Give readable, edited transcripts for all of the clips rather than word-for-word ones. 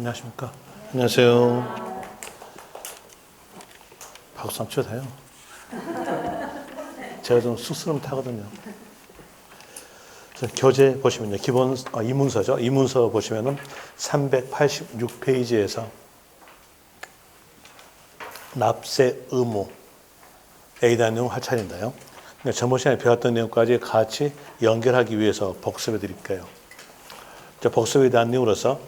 안녕하십니까. 안녕하세요. 박수 한번 쳐도 돼요. 제가 좀 쑥스러움 타거든요. 교재 보시면요. 이문서죠. 이문서 보시면은 386페이지에서 납세 의무에 대한 내용 할 차례인데요. 저번 시간에 배웠던 내용까지 같이 연결하기 위해서 복습해 드릴게요. 복습에 대한 내용으로서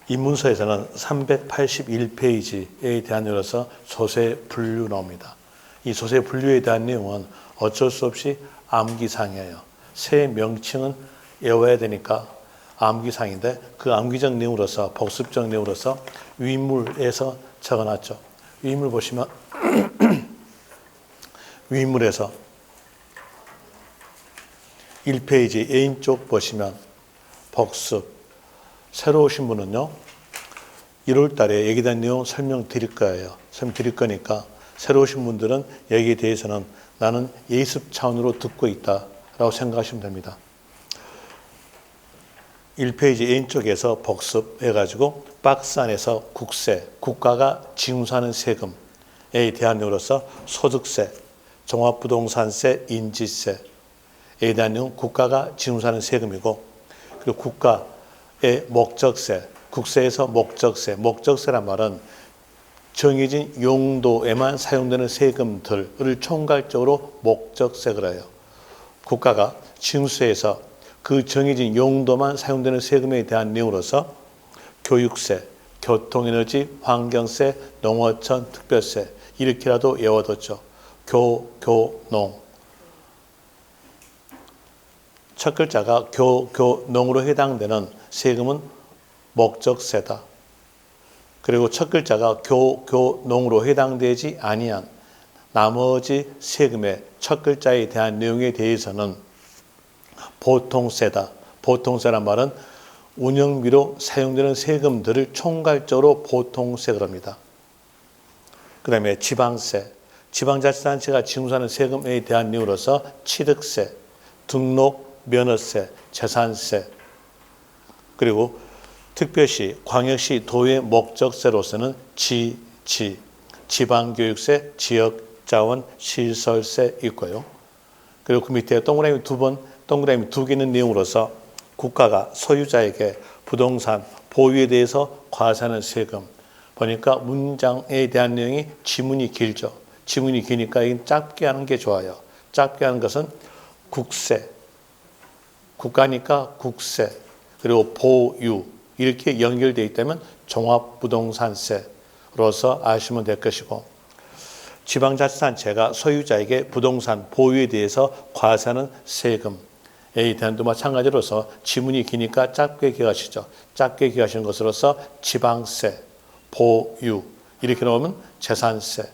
이 문서에서는 381페이지에 대한 내용으로서 소세 분류 나옵니다. 이 소세 분류에 대한 내용은 어쩔 수 없이 암기상이에요. 새 명칭은 외워야 되니까 암기상인데 그 암기적 내용으로서 복습적 내용으로서 위물에서 적어놨죠. 위물 보시면 위물에서 1페이지 A인 쪽 보시면 복습 새로 오신 분은요 1월 달에 여기에 대한 내용 설명드릴 거예요. 설명드릴 거니까 새로 오신 분들은 여기에 대해서는 나는 예습 차원으로 듣고 있다라고 생각하시면 됩니다. 1페이지 A인 쪽에서 복습해가지고 박스 안에서 국세, 국가가 징수하는 세금에 대한 내용으로서 소득세, 종합부동산세, 인지세에 대한 내용 국가가 징수하는 세금이고 그리고 국가의 목적세, 국세에서 목적세, 목적세란 말은 정해진 용도에만 사용되는 세금들을 총괄적으로 목적세를 해요. 국가가 징수해서 그 정해진 용도만 사용되는 세금에 대한 내용으로서 교육세, 교통에너지, 환경세, 농어촌, 특별세 이렇게라도 외워뒀죠. 교농 첫 글자가 교농으로 해당되는 세금은 목적세다. 그리고 첫 글자가 교농으로 해당되지 아니한 나머지 세금의 첫 글자에 대한 내용에 대해서는 보통세다. 보통세란 말은 운영비로 사용되는 세금들을 총괄적으로 보통세 그럽니다. 그 다음에 지방세, 지방자치단체가 징수하는 세금에 대한 내용으로서 취득세, 등록, 면허세, 재산세, 그리고 특별시, 광역시, 도의 목적세로서는 지방교육세, 지역자원, 시설세 있고요. 그리고 그 밑에 동그라미 두 개 있는 내용으로서 국가가 소유자에게 부동산 보유에 대해서 과세하는 세금. 보니까 문장에 대한 내용이 지문이 길죠. 지문이 기니까 짧게 하는 게 좋아요. 짧게 하는 것은 국세, 국가니까 국세, 그리고 보유 이렇게 연결되어 있다면 종합부동산세로서 아시면 될 것이고 지방자치단체가 소유자에게 부동산 보유에 대해서 과세하는 세금에 대한도 마찬가지로서 지문이 기니까 짧게 기억하시죠. 짧게 기억하시는 것으로서 지방세, 보유 이렇게 나오면 재산세,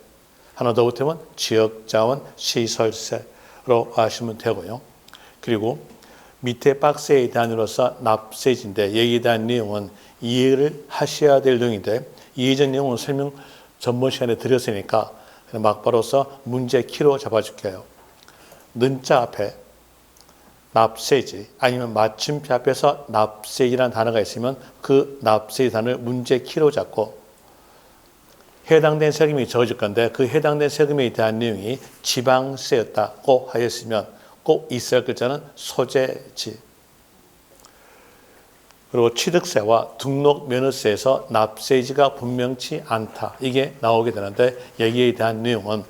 하나 더 붙으면 지역자원, 시설세로 아시면 되고요. 그리고 밑에 박스에 대한 으로서 납세지인데 여기에 대한 내용은 이해를 하셔야 될 내용인데 이해전 내용은 설명 전번 시간에 드렸으니까 막바로서 문제 키로 잡아줄게요. 는자 앞에 납세지 아니면 마침표 앞에서 납세지라는 단어가 있으면 그 납세지 단어를 문제 키로 잡고 해당된 세금이 적어질 건데 그 해당된 세금에 대한 내용이 지방세였다고 하였으면 꼭 있어야 할 글자는 소재지. 그리고 취득세와 등록 면허세에서 납세지가 분명치 않다. 이게 나오게 되는데 여기에 대한 내용은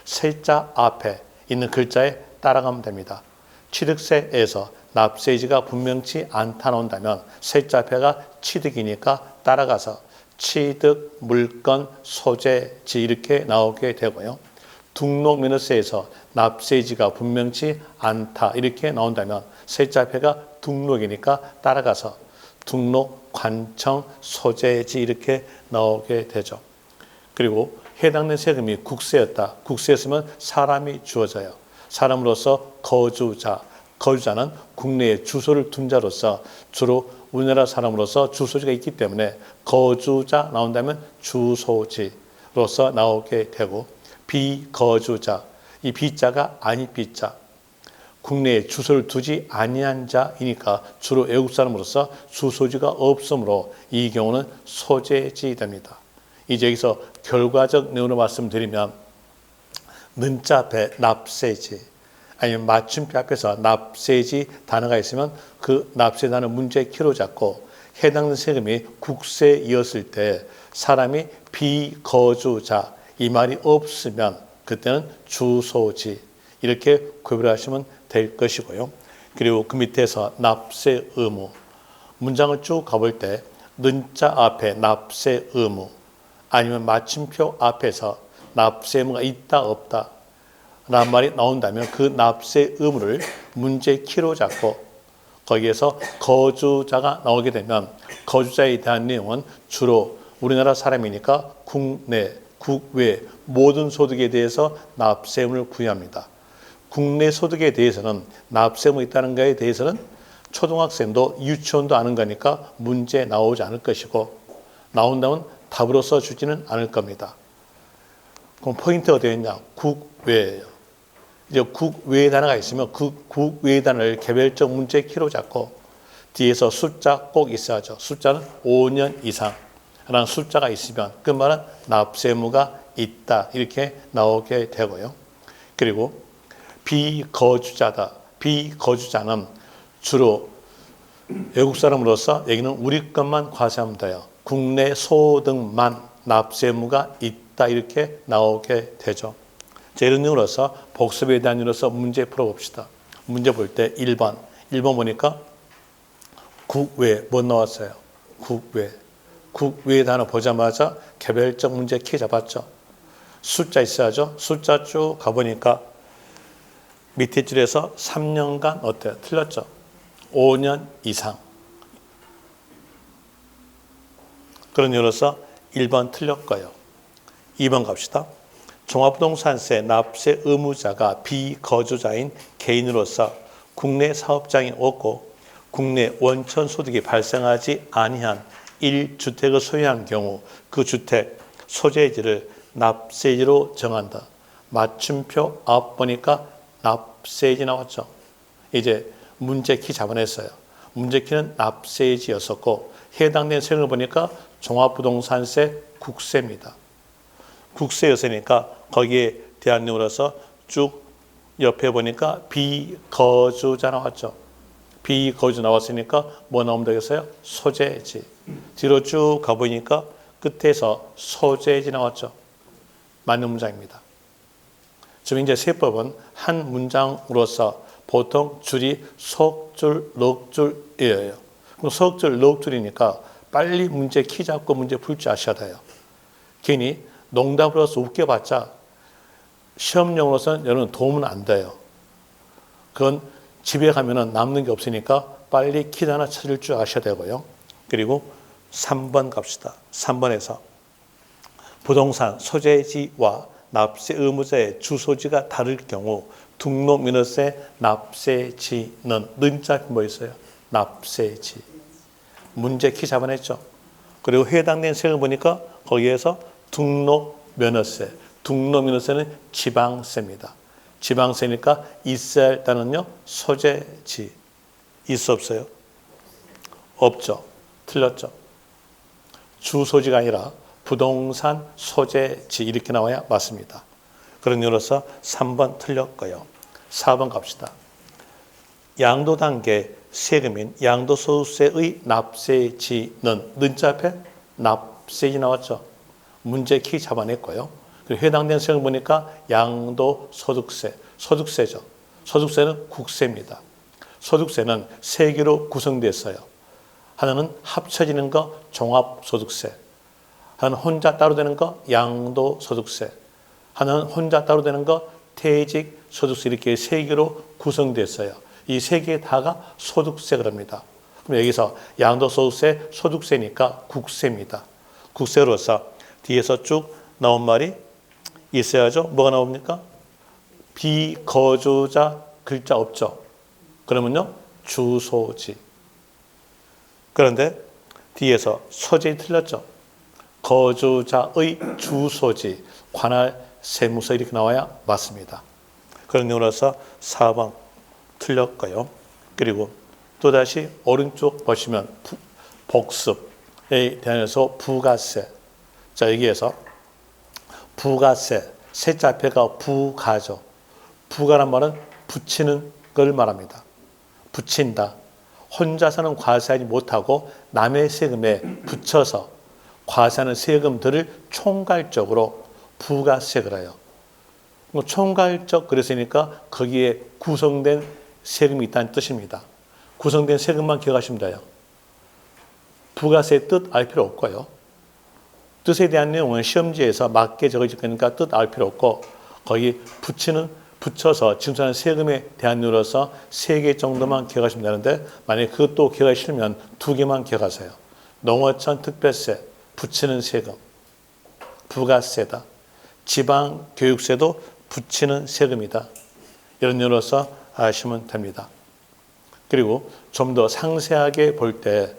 세자 앞에 있는 글자에 따라가면 됩니다. 취득세에서 납세지가 분명치 않다 나온다면 세자 앞에가 취득이니까 따라가서 취득, 물건, 소재지 이렇게 나오게 되고요. 등록면허세에서 납세지가 분명치 않다 이렇게 나온다면 세자 앞에가 등록이니까 따라가서 등록, 관청, 소재지 이렇게 나오게 되죠. 그리고 해당된 세금이 국세였다. 국세였으면 사람이 주어져요. 사람으로서 거주자는 국내에 주소를 둔 자로서 주로 우리나라 사람으로서 주소지가 있기 때문에 거주자 나온다면 주소지로서 나오게 되고 비거주자, 이 비자가 아니 비자, 국내에 주소를 두지 아니한 자이니까 주로 외국 사람으로서 주소지가 없으므로 이 경우는 소재지 됩니다. 이제 여기서 결과적 내용으로 말씀드리면 는자 앞에 납세지 아니면 맞춤표 앞에서 납세지 단어가 있으면 그 납세 단어 문제 키로 잡고 해당 세금이 국세이었을 때 사람이 비거주자 이 말이 없으면 그때는 주소지 이렇게 구별하시면 될 것이고요. 그리고 그 밑에서 납세 의무 문장을 쭉 가볼 때 는자 앞에 납세 의무 아니면 마침표 앞에서 납세 의무가 있다 없다 라는 말이 나온다면 그 납세 의무를 문제 키로 잡고 거기에서 거주자가 나오게 되면 거주자에 대한 내용은 주로 우리나라 사람이니까 국내, 국외 모든 소득에 대해서 납세 의무를 부여합니다. 국내 소득에 대해서는 납세 의무 있다는 것에 대해서는 초등학생도 유치원도 아는 거니까 문제 나오지 않을 것이고 나온다면 답으로 써주지는 않을 겁니다. 그럼 포인트가 어디에 있냐? 국외예요. 이제 국외 단어가 있으면 그 국외 단어를 개별적 문제 키로 잡고 뒤에서 숫자 꼭 있어야죠. 숫자는 5년 이상 라는 숫자가 있으면 그 말은 납세 의무가 있다 이렇게 나오게 되고요. 그리고 비거주자다. 비거주자는 주로 외국 사람으로서 여기는 우리 것만 과세하면 돼요. 국내 소득만 납세 의무가 있다 이렇게 나오게 되죠. 이런 이유로서 복습에 대한 이유로서 문제 풀어봅시다. 문제 볼 때 1번 보니까 국외 뭐 나왔어요? 국외 단어 보자마자 개별적 문제 키 잡았죠. 숫자 있어야죠. 숫자 쭉 가보니까 밑에 줄에서 3년간 어때요? 틀렸죠. 5년 이상. 그런 이유로서 1번 틀렸고요. 2번 갑시다. 종합부동산세 납세 의무자가 비거주자인 개인으로서 국내 사업장이 없고 국내 원천 소득이 발생하지 아니한 1주택을 소유한 경우 그 주택 소재지를 납세지로 정한다. 맞춤표 앞 보니까 납세지 나왔죠. 이제 문제키 잡아냈어요. 문제키는 납세지였었고 해당된 세금을 보니까 종합부동산세 국세입니다. 국세였으니까 거기에 대한 내용으로서 쭉 옆에 보니까 비거주자 나왔죠. 비거주 나왔으니까 뭐 나오면 되겠어요? 소재지. 뒤로 쭉 가보니까 끝에서 소재지 나왔죠. 맞는 문장입니다. 지금 이제 세법은 한 문장으로서 보통 줄이 석줄, 넉줄이에요. 그럼 석줄, 넉줄이니까 빨리 문제 키 잡고 문제 풀 줄 아셔야 돼요. 괜히 농담으로서 웃겨봤자 시험용으로서는 여러분 도움은 안 돼요. 그건 집에 가면은 남는 게 없으니까 빨리 키 하나 찾을 줄 아셔야 되고요. 그리고 3번 갑시다. 3번에서 부동산 소재지와 납세 의무자의 주소지가 다를 경우 등록민허세 납세지는 는자 뭐 있어요? 납세지. 문제 키 잡아냈죠. 그리고 해당된 세금을 보니까 거기에서 등록면허세. 등록면허세는 지방세입니다. 지방세니까 있어야 할 단어는요. 소재지. 있어 없어요? 없죠. 틀렸죠. 주소지가 아니라 부동산 소재지 이렇게 나와야 맞습니다. 그런 이유로서 3번 틀렸고요. 4번 갑시다. 양도단계 세금인 양도소득세의 납세지는 는자 앞에 납세지 나왔죠. 문제 키 잡아냈고요. 그리고 해당된 세금 보니까 양도소득세, 소득세죠. 소득세는 국세입니다. 소득세는 세 개로 구성됐어요. 하나는 합쳐지는 거 종합소득세, 하나는 혼자 따로 되는 거 양도소득세, 하나는 혼자 따로 되는 거 퇴직소득세 이렇게 세 개로 구성됐어요. 이 세 개 다가 소득세 그럽니다. 그럼 여기서 양도소득세, 소득세니까 국세입니다. 국세로서 뒤에서 쭉 나온 말이 있어야죠. 뭐가 나옵니까? 비거주자 글자 없죠. 그러면요. 주소지. 그런데 뒤에서 소재지 틀렸죠. 거주자의 주소지, 관할 세무서 이렇게 나와야 맞습니다. 그런 이유로서 4번 틀렸고요. 그리고 또다시 오른쪽 보시면 복습에 대해서 부가세. 자, 여기에서 부가세, 세자 앞에가 부가죠. 부가란 말은 붙이는 걸 말합니다. 붙인다. 혼자서는 과세하지 못하고 남의 세금에 붙여서 과세하는 세금들을 총괄적으로 부가세를 해요. 총괄적 그랬으니까 거기에 구성된 세금이 있다는 뜻입니다. 구성된 세금만 기억하시면 돼요. 부가세의 뜻 알 필요 없고요. 뜻에 대한 내용은 시험지에서 맞게 적어질 거니까 뜻 알 필요 없고 거기 붙여서 징수하는 세금에 대한 이유로서 3개 정도만 기억하시면 되는데 만약에 그것도 기억하기 싫으면 2개만 기억하세요. 농어촌 특별세, 붙이는 세금, 부가세다. 지방교육세도 붙이는 세금이다. 이런 이유로서 아시면 됩니다. 그리고 좀 더 상세하게 볼 때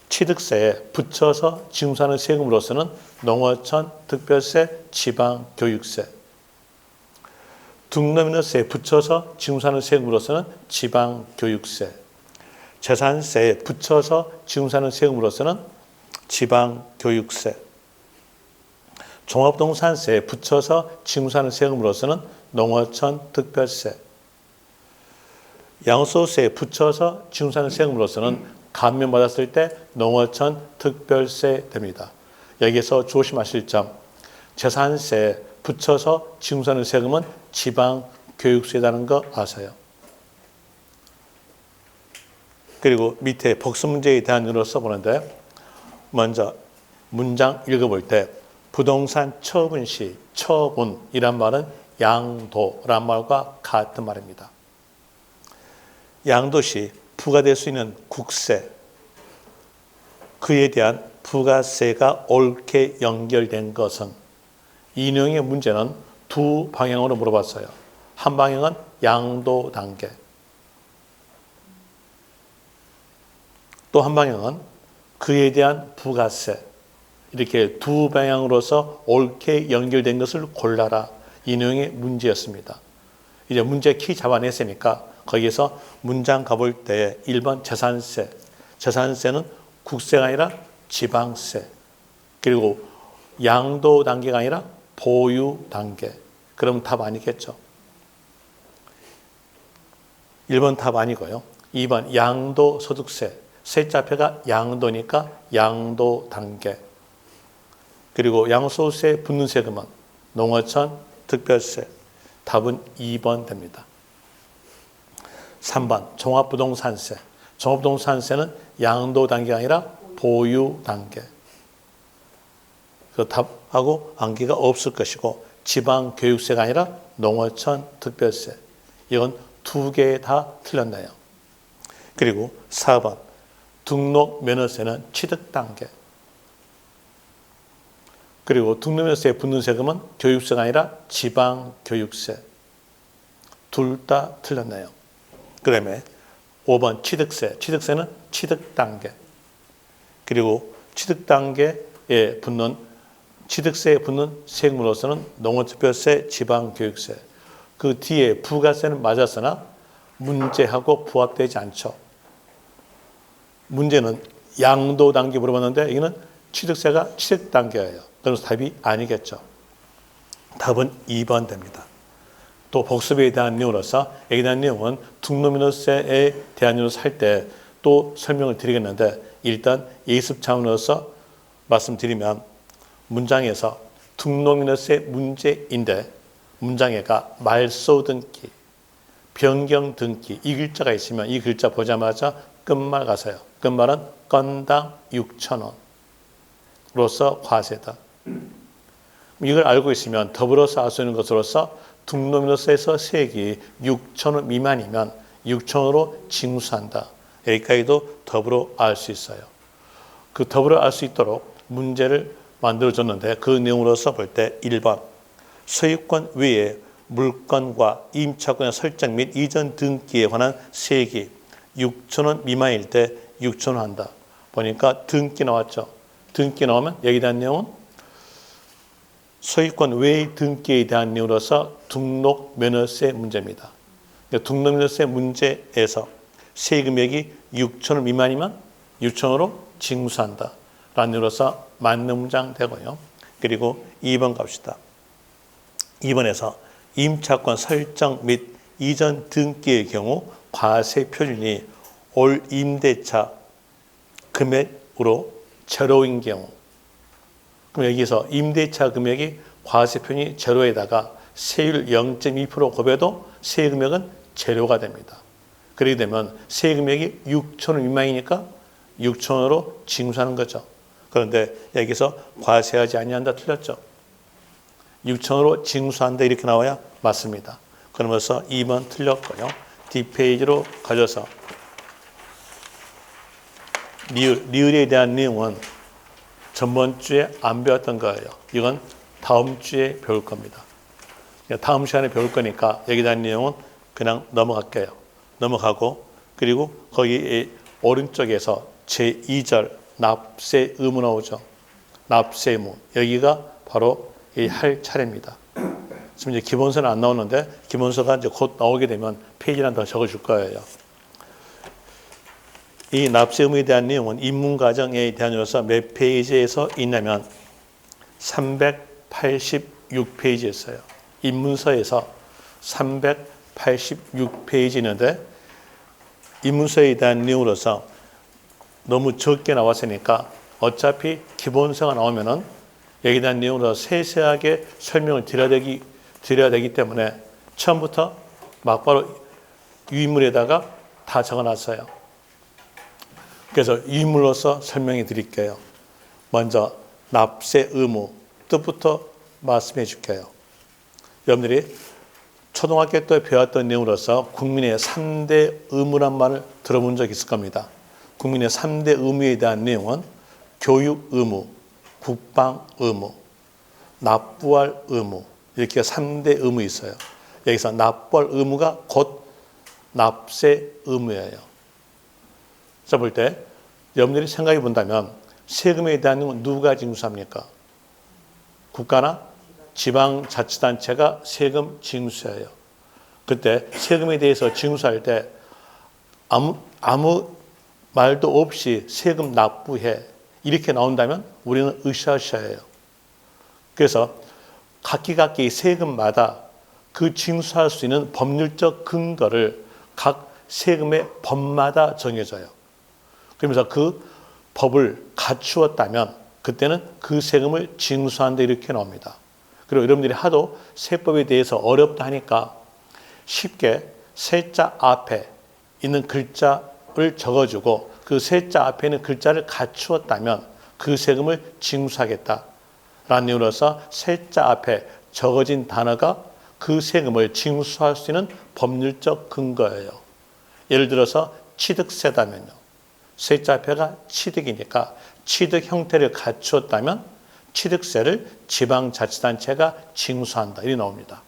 취득세에 붙여서 징수하는 세금으로서는 농어촌 특별세, 지방교육세, 등록인세에 붙여서 징수하는 세금으로서는 지방교육세, 재산세에 붙여서 징수하는 세금으로서는 지방교육세, 종합부동산세에 붙여서 징수하는 세금으로서는 농어촌 특별세, 양도소득세에 붙여서 징수하는 세금으로서는 감면받았을 때 농어촌 특별세 됩니다. 여기에서 조심하실 점, 재산세에 붙여서 징수하는 세금은 지방교육세라는 거 아세요? 그리고 밑에 복수 문제에 대한 의견을 써보는데 먼저 문장 읽어볼 때 부동산 처분 시 처분이란 말은 양도란 말과 같은 말입니다. 양도 시 부과될 수 있는 국세, 그에 대한 부가세가 옳게 연결된 것은 이 내용의 문제는 2 방향으로 물어봤어요. 한 방향은 양도 단계, 또 한 방향은 그에 대한 부가세. 이렇게 2 방향으로서 옳게 연결된 것을 골라라. 이 내용의 문제였습니다. 이제 문제 키 잡아냈으니까 거기에서 문장 가볼 때 1번 재산세. 재산세는 국세가 아니라 지방세. 그리고 양도 단계가 아니라 보유 단계. 그럼 답 아니겠죠. 1번 답 아니고요. 2번 양도소득세. 세자표가 양도니까 양도 단계. 그리고 양도소득세에 붙는 세금은 농어촌 특별세. 답은 2번 됩니다. 3번 종합부동산세. 종합부동산세는 양도 단계가 아니라 보유 단계. 그 답하고 관계가 없을 것이고 지방교육세가 아니라 농어촌 특별세. 이건 2개 다 틀렸네요. 그리고 4번 등록면허세는 취득 단계. 그리고 등록면허세에 붙는 세금은 교육세가 아니라 지방교육세. 둘 다 틀렸네요. 그 다음에 5번 취득세. 취득세는 취득 단계. 그리고 취득 단계에 붙는 취득세에 붙는 세금으로서는 농어특별세, 지방교육세. 그 뒤에 부가세는 맞았으나 문제하고 부합되지 않죠. 문제는 양도 단계 물어봤는데 여기는 취득세가 취득 단계예요. 그래서 답이 아니겠죠. 답은 2번 됩니다. 또 복습에 대한 내용으로서 여기에 대한 내용은 등록면허세에 대한 내용을 할 때 또 설명을 드리겠는데 일단 예습 차원으로서 말씀드리면 문장에서 등록면허세 문제인데 문장에가 말소 등기, 변경 등기 이 글자가 있으면 이 글자 보자마자 끝말 가세요. 끝말은 건당 6,000원으로서 과세다. 이걸 알고 있으면 더불어서 알 수 있는 것으로서 등록면허세에서 세액이 6,000원 미만이면 6,000원으로 징수한다. 여기까지도 더불어 알 수 있어요. 그 더불어 알 수 있도록 문제를 만들어줬는데 그 내용으로서 볼 때 1번 소유권 외에 물건과 임차권의 설정 및 이전 등기에 관한 세액이 6,000원 미만일 때 6,000원 한다. 보니까 등기 나왔죠. 등기 나오면 여기에 대한 내용은 소유권 외의 등기에 대한 내용으로서 등록면허세 문제입니다. 등록물세 문제에서 세금액이 6천 원 미만이면 6천원으로 징수한다 라는 의미로서 맞는 문장 되고요. 그리고 2번 갑시다. 2번에서 임차권 설정 및 이전 등기의 경우 과세 표준이 올 임대차 금액으로 제로인 경우, 그럼 여기서 임대차 금액이 과세 표준이 제로에다가 세율 0.2% 곱해도 세금액은 제로가 됩니다. 그렇게 되면 세금액이 6천 원 미만이니까 6천 원으로 징수하는 거죠. 그런데 여기서 과세하지 아니한다 틀렸죠. 6천 원으로 징수한다 이렇게 나와야 맞습니다. 그러면서 2번 틀렸고요. 뒷페이지로 가져서 리을에 대한 내용은 전번 주에 안 배웠던 거예요. 이건 다음 주에 배울 겁니다. 다음 시간에 배울 거니까 여기에 대한 내용은 그냥 넘어갈게요. 넘어가고 그리고 거기 오른쪽에서 제2절 납세 의무 나오죠. 납세 의무. 여기가 바로 할 차례입니다. 지금 이제 기본서는 안 나오는데 기본서가 이제 곧 나오게 되면 페이지를 더 적어줄 거예요. 이 납세 의무에 대한 내용은 입문과정에 대한으로서 몇 페이지에서 있냐면 386페이지였어요. 입문서에서 386페이지 있는데 입문서에 대한 내용으로서 너무 적게 나왔으니까 어차피 기본서가 나오면은 여기에 대한 내용으로 세세하게 설명을 드려야 되기 때문에 처음부터 막바로 유인물에다가 다 적어놨어요. 그래서 유인물로서 설명해 드릴게요. 먼저 납세 의무 뜻부터 말씀해 줄게요. 여러분들이 초등학교 때 배웠던 내용으로서 국민의 3대 의무란 말을 들어본 적 있을 겁니다. 국민의 3대 의무에 대한 내용은 교육 의무, 국방 의무, 납부할 의무 이렇게 3대 의무 있어요. 여기서 납부할 의무가 곧 납세 의무예요. 자, 볼 때 여러분들이 생각해 본다면 세금에 대한 내용은 누가 징수합니까? 국가나 지방자치단체가 세금 징수해요. 그때 세금에 대해서 징수할 때 아무 말도 없이 세금 납부해 이렇게 나온다면 우리는 으쌰으쌰해요. 그래서 각기 세금마다 그 징수할 수 있는 법률적 근거를 각 세금의 법마다 정해져요. 그러면서 그 법을 갖추었다면 그때는 그 세금을 징수한다 이렇게 나옵니다. 그리고 여러분들이 하도 세법에 대해서 어렵다 하니까 쉽게 세자 앞에 있는 글자를 적어주고 그 세자 앞에 있는 글자를 갖추었다면 그 세금을 징수하겠다라는 이유로서 세자 앞에 적어진 단어가 그 세금을 징수할 수 있는 법률적 근거예요. 예를 들어서 취득세다면요. 세자 앞에가 취득이니까 취득 형태를 갖추었다면 취득세를 지방자치단체가 징수한다. 이렇게 나옵니다.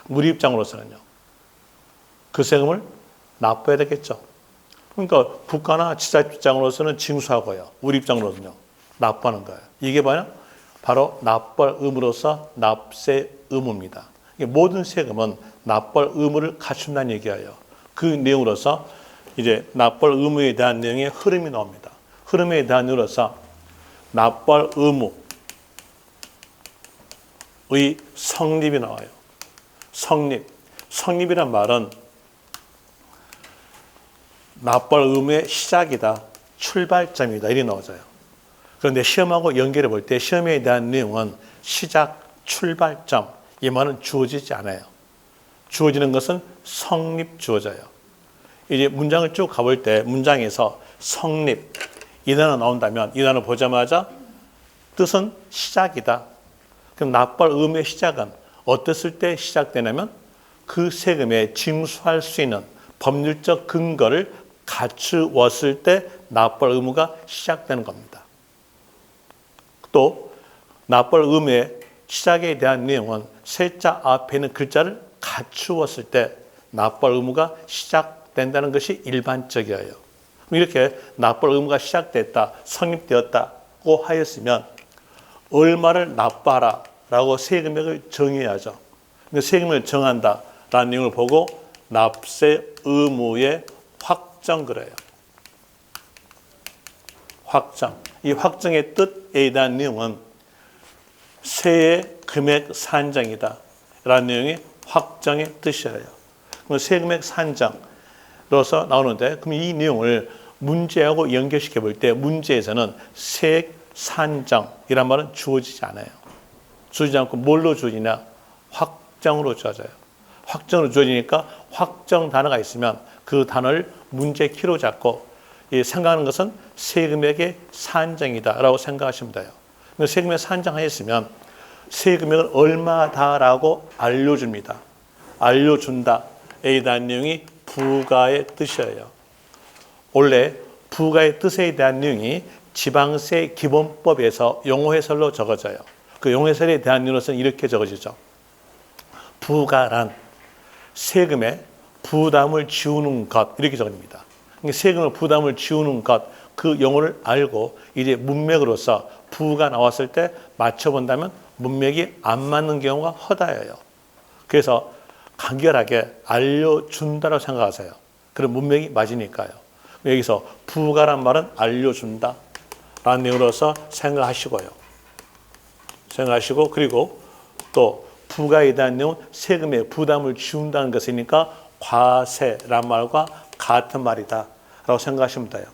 우리 입장으로서는요. 그 세금을 납부해야 되겠죠. 그러니까 국가나 지자 입장으로서는 징수하고요. 우리 입장으로는요. 납부하는 거예요. 이게 뭐냐? 바로 납부할 의무로서 납세 의무입니다. 모든 세금은 납부할 의무를 갖춘다는 얘기예요. 그 내용으로서 이제 납부할 의무에 대한 내용의 흐름이 나옵니다. 흐름에 대한 내용으로서 납부할 의무의 성립이 나와요. 성립이란 말은 납부할 의무의 시작이다, 출발점이다 이렇게 나오죠. 그런데 시험하고 연결해 볼 때 시험에 대한 내용은 시작, 출발점 이 말은 주어지지 않아요. 주어지는 것은 성립 주어져요. 이제 문장을 쭉 가볼 때 문장에서 성립 이 단어 나온다면 이 단어 보자마자 뜻은 시작이다. 그럼 납부할 의무의 시작은 어땠을 때 시작되냐면 그 세금에 징수할 수 있는 법률적 근거를 갖추었을 때 납부할 의무가 시작되는 겁니다. 또 납부할 의무의 시작에 대한 내용은 세자 앞에 있는 글자를 갖추었을 때 납부할 의무가 시작된다는 것이 일반적이에요. 이렇게 납부할 의무가 시작됐다, 성립되었다고 하였으면 얼마를 납부하라 라고 세금액을 정해야죠. 세금을 정한다라는 내용을 보고 납세 의무의 확정 그래요. 확정. 이 확정의 뜻에 대한 내용은 세의 금액 산정이다 라는 내용이 확정의 뜻이에요. 세금액 산정으로서 나오는데, 그럼 이 내용을 문제하고 연결시켜 볼 때 문제에서는 세액 산정이란 말은 주어지지 않아요. 주어지지 않고 뭘로 주어지냐? 확정으로 주어져요. 확정으로 주어지니까 확정 단어가 있으면 그 단어를 문제 키로 잡고 생각하는 것은 세금액의 산정이다라고 생각하시면 돼요. 세금액 산정하였으면 세금액을 얼마다라고 알려줍니다. 알려준다에 대한 내용이 부가의 뜻이에요. 원래 부가의 뜻에 대한 내용이 지방세 기본법에서 용어해설로 적어져요. 그 용어해설에 대한 내용으로서는 이렇게 적어지죠. 부가란 세금에 부담을 지우는 것, 이렇게 적어집니다. 세금을 부담을 지우는 것, 그 용어를 알고 이제 문맥으로서 부가 나왔을 때 맞춰본다면 문맥이 안 맞는 경우가 허다해요. 그래서 간결하게 알려준다라고 생각하세요. 그럼 문맥이 맞으니까요. 여기서 부가란 말은 알려준다 라는 내용으로서 생각하시고요. 생각하시고, 그리고 또 부가에 대한 내용은 세금에 부담을 지운다는 것이니까 과세란 말과 같은 말이다 라고 생각하시면 돼요.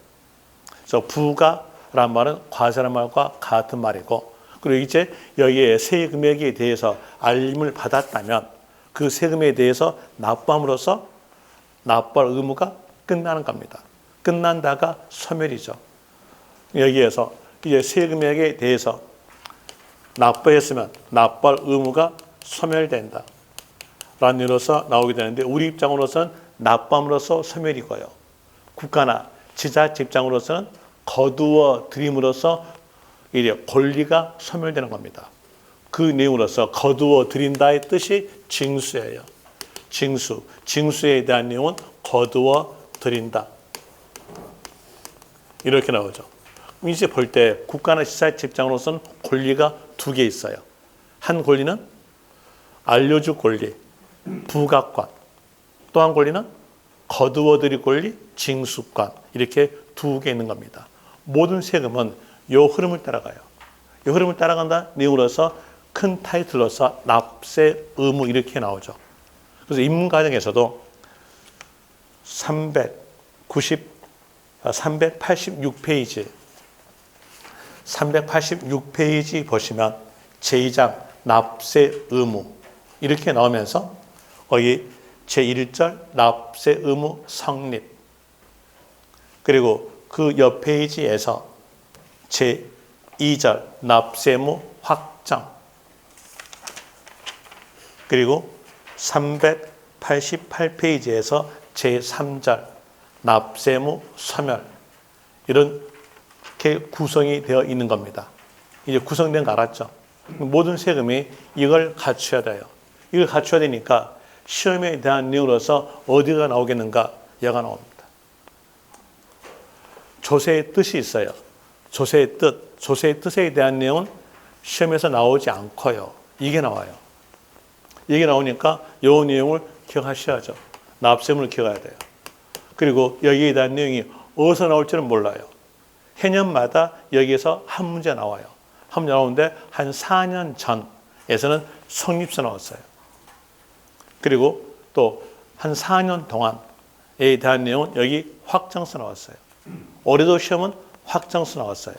그래서 부가란 말은 과세란 말과 같은 말이고, 그리고 이제 여기에 세금액에 대해서 알림을 받았다면 그 세금에 대해서 납부함으로써 납부할 의무가 끝나는 겁니다. 끝난다가 소멸이죠. 여기에서 이제 세금액에 대해서 납부했으면 납부할 의무가 소멸된다 라는 의미로서 나오게 되는데, 우리 입장으로서는 납부함으로써 소멸이고요. 국가나 지자체 입장으로서는 거두어 드림으로써 이제 권리가 소멸되는 겁니다. 그 내용으로서 거두어 드린다의 뜻이 징수예요. 징수. 징수에 대한 내용은 거두어 드린다. 이렇게 나오죠. 이제 볼 때 국가나 지자체 입장으로서는 권리가 두 개 있어요. 한 권리는 알려줄 권리, 부가권. 또 한 권리는 거두어 드릴 권리, 징수권. 이렇게 두 개 있는 겁니다. 모든 세금은 이 흐름을 따라가요. 이 흐름을 따라간다 내용으로서 큰 타이틀로서 납세 의무 이렇게 나오죠. 그래서 입문 과정에서도 386페이지 보시면 제2장 납세 의무 이렇게 나오면서 거기 제1절 납세 의무 성립, 그리고 그 옆 페이지에서 제2절 납세 의무 확정, 그리고 388페이지에서 제3절 납세 의무 소멸, 이렇게 구성이 되어 있는 겁니다. 이제 구성된 거 알았죠? 모든 세금이 이걸 갖춰야 돼요. 이걸 갖춰야 되니까 시험에 대한 내용으로서 어디가 나오겠는가? 여가 나옵니다. 조세의 뜻이 있어요. 조세의 뜻. 조세의 뜻에 대한 내용은 시험에서 나오지 않고요. 이게 나와요. 이게 나오니까 이 내용을 기억하셔야죠. 납세의무를 기억해야 돼요. 그리고 여기에 대한 내용이 어디서 나올지는 몰라요. 해년마다 여기에서 한 문제 나와요. 한 문제 나오는데 한 4년 전에서는 성립서 나왔어요. 그리고 또 한 4년 동안에 대한 내용은 여기 확정서 나왔어요. 올해도 시험은 확정서 나왔어요.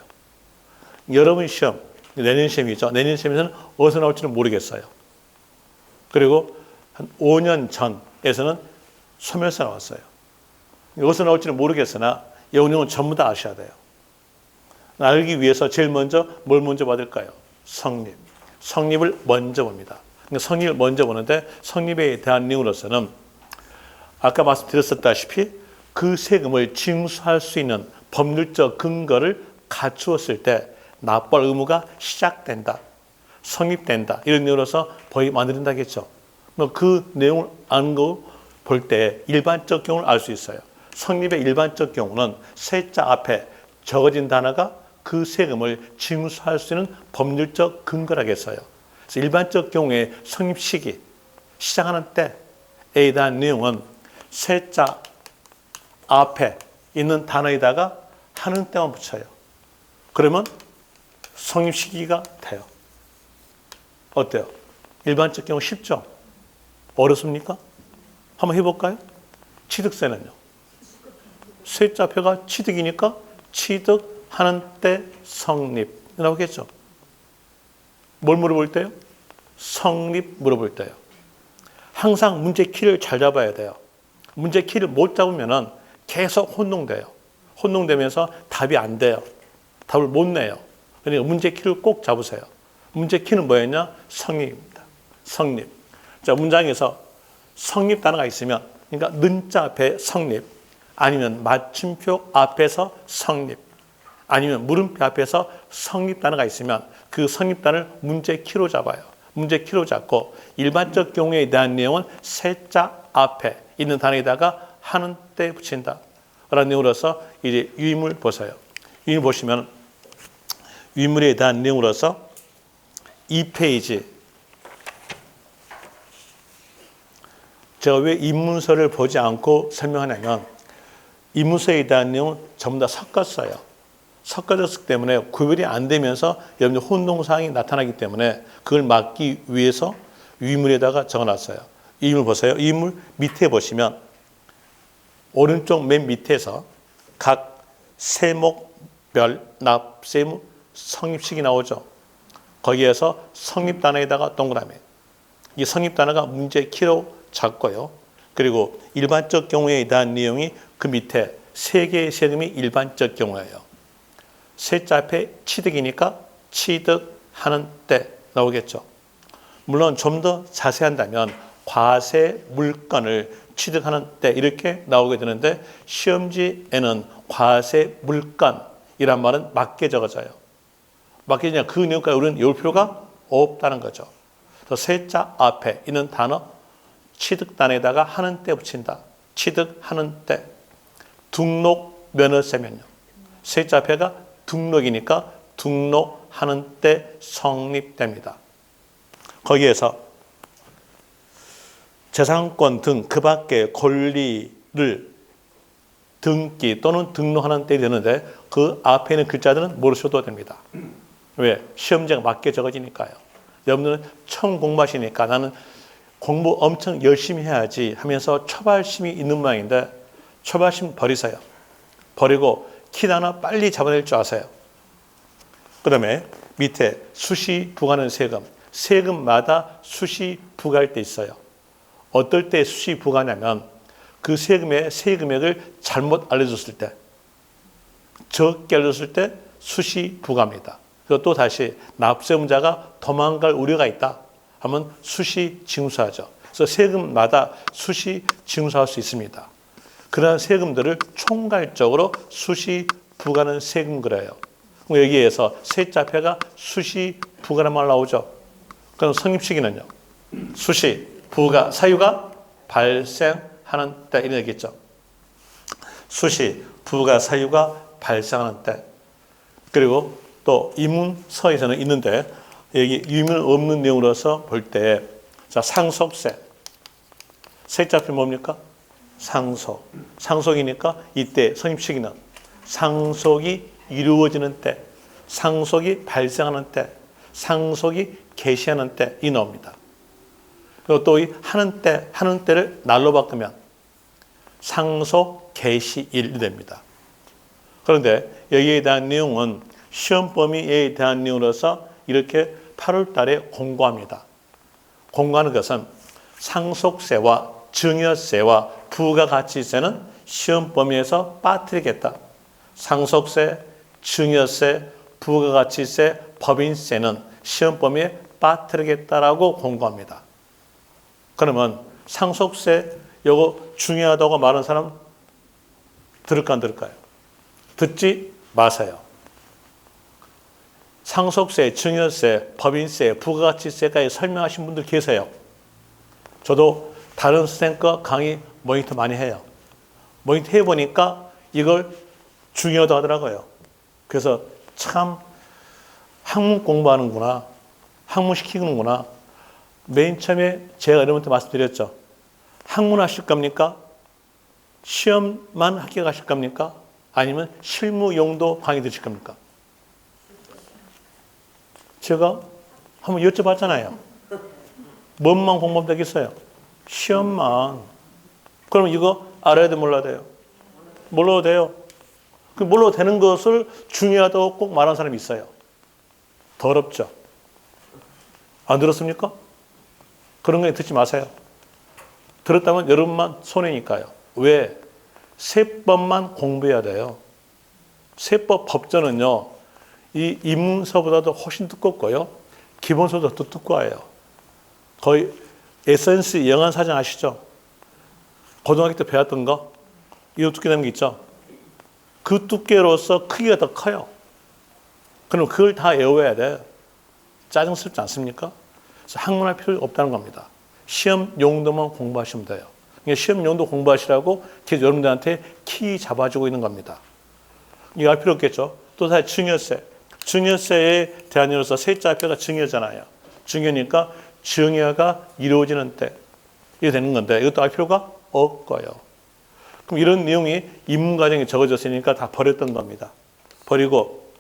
여러분 시험, 내년 시험이죠. 내년 시험에서는 어디서 나올지는 모르겠어요. 그리고 한 5년 전에서는 소멸서 나왔어요. 어디서 나올지는 모르겠으나 이 내용은 전부 다 아셔야 돼요. 알기 위해서 제일 먼저 뭘 먼저 받을까요? 성립. 성립을 먼저 봅니다. 성립을 먼저 보는데 성립에 대한 내용으로서는 아까 말씀드렸다시피 그 세금을 징수할 수 있는 법률적 근거를 갖추었을 때 납부할 의무가 시작된다, 성립된다, 이런 내용으로서 법이 만들어진다겠죠. 그 내용을 아는 거 볼 때 일반적 경우를 알 수 있어요. 성립의 일반적 경우는 세자 앞에 적어진 단어가 그 세금을 징수할 수 있는 법률적 근거라겠어요. 그래서 일반적 경우에 성립 시기, 시작하는 때에 대한 내용은 세자 앞에 있는 단어에다가 하는 때만 붙여요. 그러면 성립시키기가 돼요. 어때요? 일반적 경우 쉽죠? 어렵습니까? 한번 해볼까요? 취득세는요. 세자 앞에가 취득이니까 취득하는 때 성립 나오겠죠? 뭘 물어볼 때요? 성립 물어볼 때요. 항상 문제 키를 잘 잡아야 돼요. 문제 키를 못 잡으면 계속 혼동돼요. 혼동되면서 답이 안 돼요. 답을 못 내요. 그러니까 문제 키를 꼭 잡으세요. 문제 키는 뭐였냐? 성립입니다. 성립. 자, 문장에서 성립 단어가 있으면, 그러니까 는자 앞에 성립, 아니면 맞춤표 앞에서 성립, 아니면 물음표 앞에서 성립 단어가 있으면 그 성립 단어를 문제 키로 잡아요. 문제 키로 잡고 일반적 경우에 대한 내용은 세자 앞에 있는 단어에다가 하는 때 붙인다. 라는 내용으로서 이제 유인물 보세요. 유인물 보시면 유인물에 대한 내용으로서 2페이지 제가 왜 입문서를 보지 않고 설명하냐면 입문서에 대한 내용은 전부 다 섞었어요. 섞어졌기 때문에 구별이 안 되면서 여러분들 혼동사항이 나타나기 때문에 그걸 막기 위해서 유인물에다가 적어놨어요. 유인물 보세요. 유인물 밑에 보시면 오른쪽 맨 밑에서 각 세목, 별, 납, 세무, 성립식이 나오죠. 거기에서 성립 단어에다가 동그라미. 이 성립 단어가 문제 키로 잡고요. 그리고 일반적 경우에 대한 내용이 그 밑에 세 개의 세금이 일반적 경우예요. 세자 앞에 취득이니까 취득하는 때 나오겠죠. 물론 좀 더 자세한다면 과세 물건을 취득하는 때 이렇게 나오게 되는데 시험지에는 과세 물건이란 말은 맞게 적어져요. 맞게 적으냐 그 내용까지 우리는 외울 필요가 없다는 거죠. 그래서 세자 앞에 있는 단어 취득단에다가 하는 때 붙인다. 취득하는 때. 등록 면허세면요. 세자 앞에가 등록이니까 등록하는 때 성립됩니다. 거기에서 재산권 등 그 밖의 권리를 등기 또는 등록하는 때 되는데 그 앞에 있는 글자들은 모르셔도 됩니다. 왜? 시험지가 맞게 적어지니까요. 여러분들은 처음 공부하시니까 나는 공부 엄청 열심히 해야지 하면서 초발심이 있는 모양인데 초발심 버리세요. 버리고 키 하나 빨리 잡아낼 줄 아세요. 그 다음에 밑에 수시 부과하는 세금. 세금마다 수시 부과할 때 있어요. 어떨 때 수시 부과냐면 그 세금의 세금액을 잘못 알려줬을 때, 적게 알려줬을 때 수시 부과합니다. 그리고 또 다시 납세자가 도망갈 우려가 있다 하면 수시 징수하죠. 그래서 세금마다 수시 징수할 수 있습니다. 그러한 세금들을 총괄적으로 수시 부과하는 세금 그래요. 여기에서 세자 앞에가 수시 부과란 말 나오죠. 그럼 성립시기는요. 수시 부과 사유가 발생하는 때 이런 얘기겠죠. 수시 부과 사유가 발생하는 때. 그리고 또 입문서에서는 있는데 여기 유의문 없는 내용으로서 볼 때 자 상속세. 세자 앞에 뭡니까? 상속. 상속이니까 이때 성립시기는 상속이 이루어지는 때, 상속이 발생하는 때, 상속이 개시하는 때 이 나옵니다. 그리고 또 이 하는 때를 날로 바꾸면 상속 개시일이 됩니다. 그런데 여기에 대한 내용은 시험 범위에 대한 내용으로서 이렇게 8월 달에 공고합니다. 공고하는 것은 상속세와 증여세와 부가가치세는 시험 범위에서 빠뜨리겠다. 상속세, 증여세, 부가가치세, 법인세는 시험 범위에 빠뜨리겠다라고 공고합니다. 그러면 상속세 이거 중요하다고 말하는 사람 들을까 안 들을까요? 듣지 마세요. 상속세, 증여세, 법인세, 부가가치세까지 설명하신 분들 계세요. 저도 다른 선생님과 강의 모니터 많이 해요. 모니터 해보니까 이걸 중요하다고 하더라고요. 그래서 참 학문 공부하는구나. 학문 시키는구나. 맨 처음에 제가 여러분한테 말씀드렸죠. 학문 하실 겁니까? 시험만 합격하실 겁니까? 아니면 실무 용도 강의 들으실 겁니까? 제가 한번 여쭤봤잖아요. 뭔만 공부하면 되겠어요? 시험만. 그럼 이거 알아야 돼, 몰라야 돼요? 몰라도 돼요. 그 몰라도 되는 것을 중요하다고 꼭 말하는 사람이 있어요. 더럽죠? 안 들었습니까? 그런 거 듣지 마세요. 들었다면 여러분만 손해니까요. 왜? 세법만 공부해야 돼요. 세법 법전은요, 이 입문서보다도 훨씬 두껍고요. 기본서도 더 두꺼워요. 거의 에센스 영안사전 아시죠? 고등학교 때 배웠던 거, 이거 두께 되는 게 있죠? 그 두께로서 크기가 더 커요. 그럼 그걸 다 외워야 돼. 짜증스럽지 않습니까? 그래서 학문할 필요 없다는 겁니다. 시험 용도만 공부하시면 돼요. 그러니까 시험 용도 공부하시라고 계속 여러분들한테 키 잡아주고 있는 겁니다. 이거 알 필요 없겠죠? 또 사실 증여세. 증여세에 대한 이로서 세자표가 증여잖아요. 증여니까 증여가 이루어지는 때 이게 되는 건데 이것도 알 필요가 없고요. 그럼 이런 내용이 입문과정에 적어졌으니까 다 버렸던 겁니다. 버리고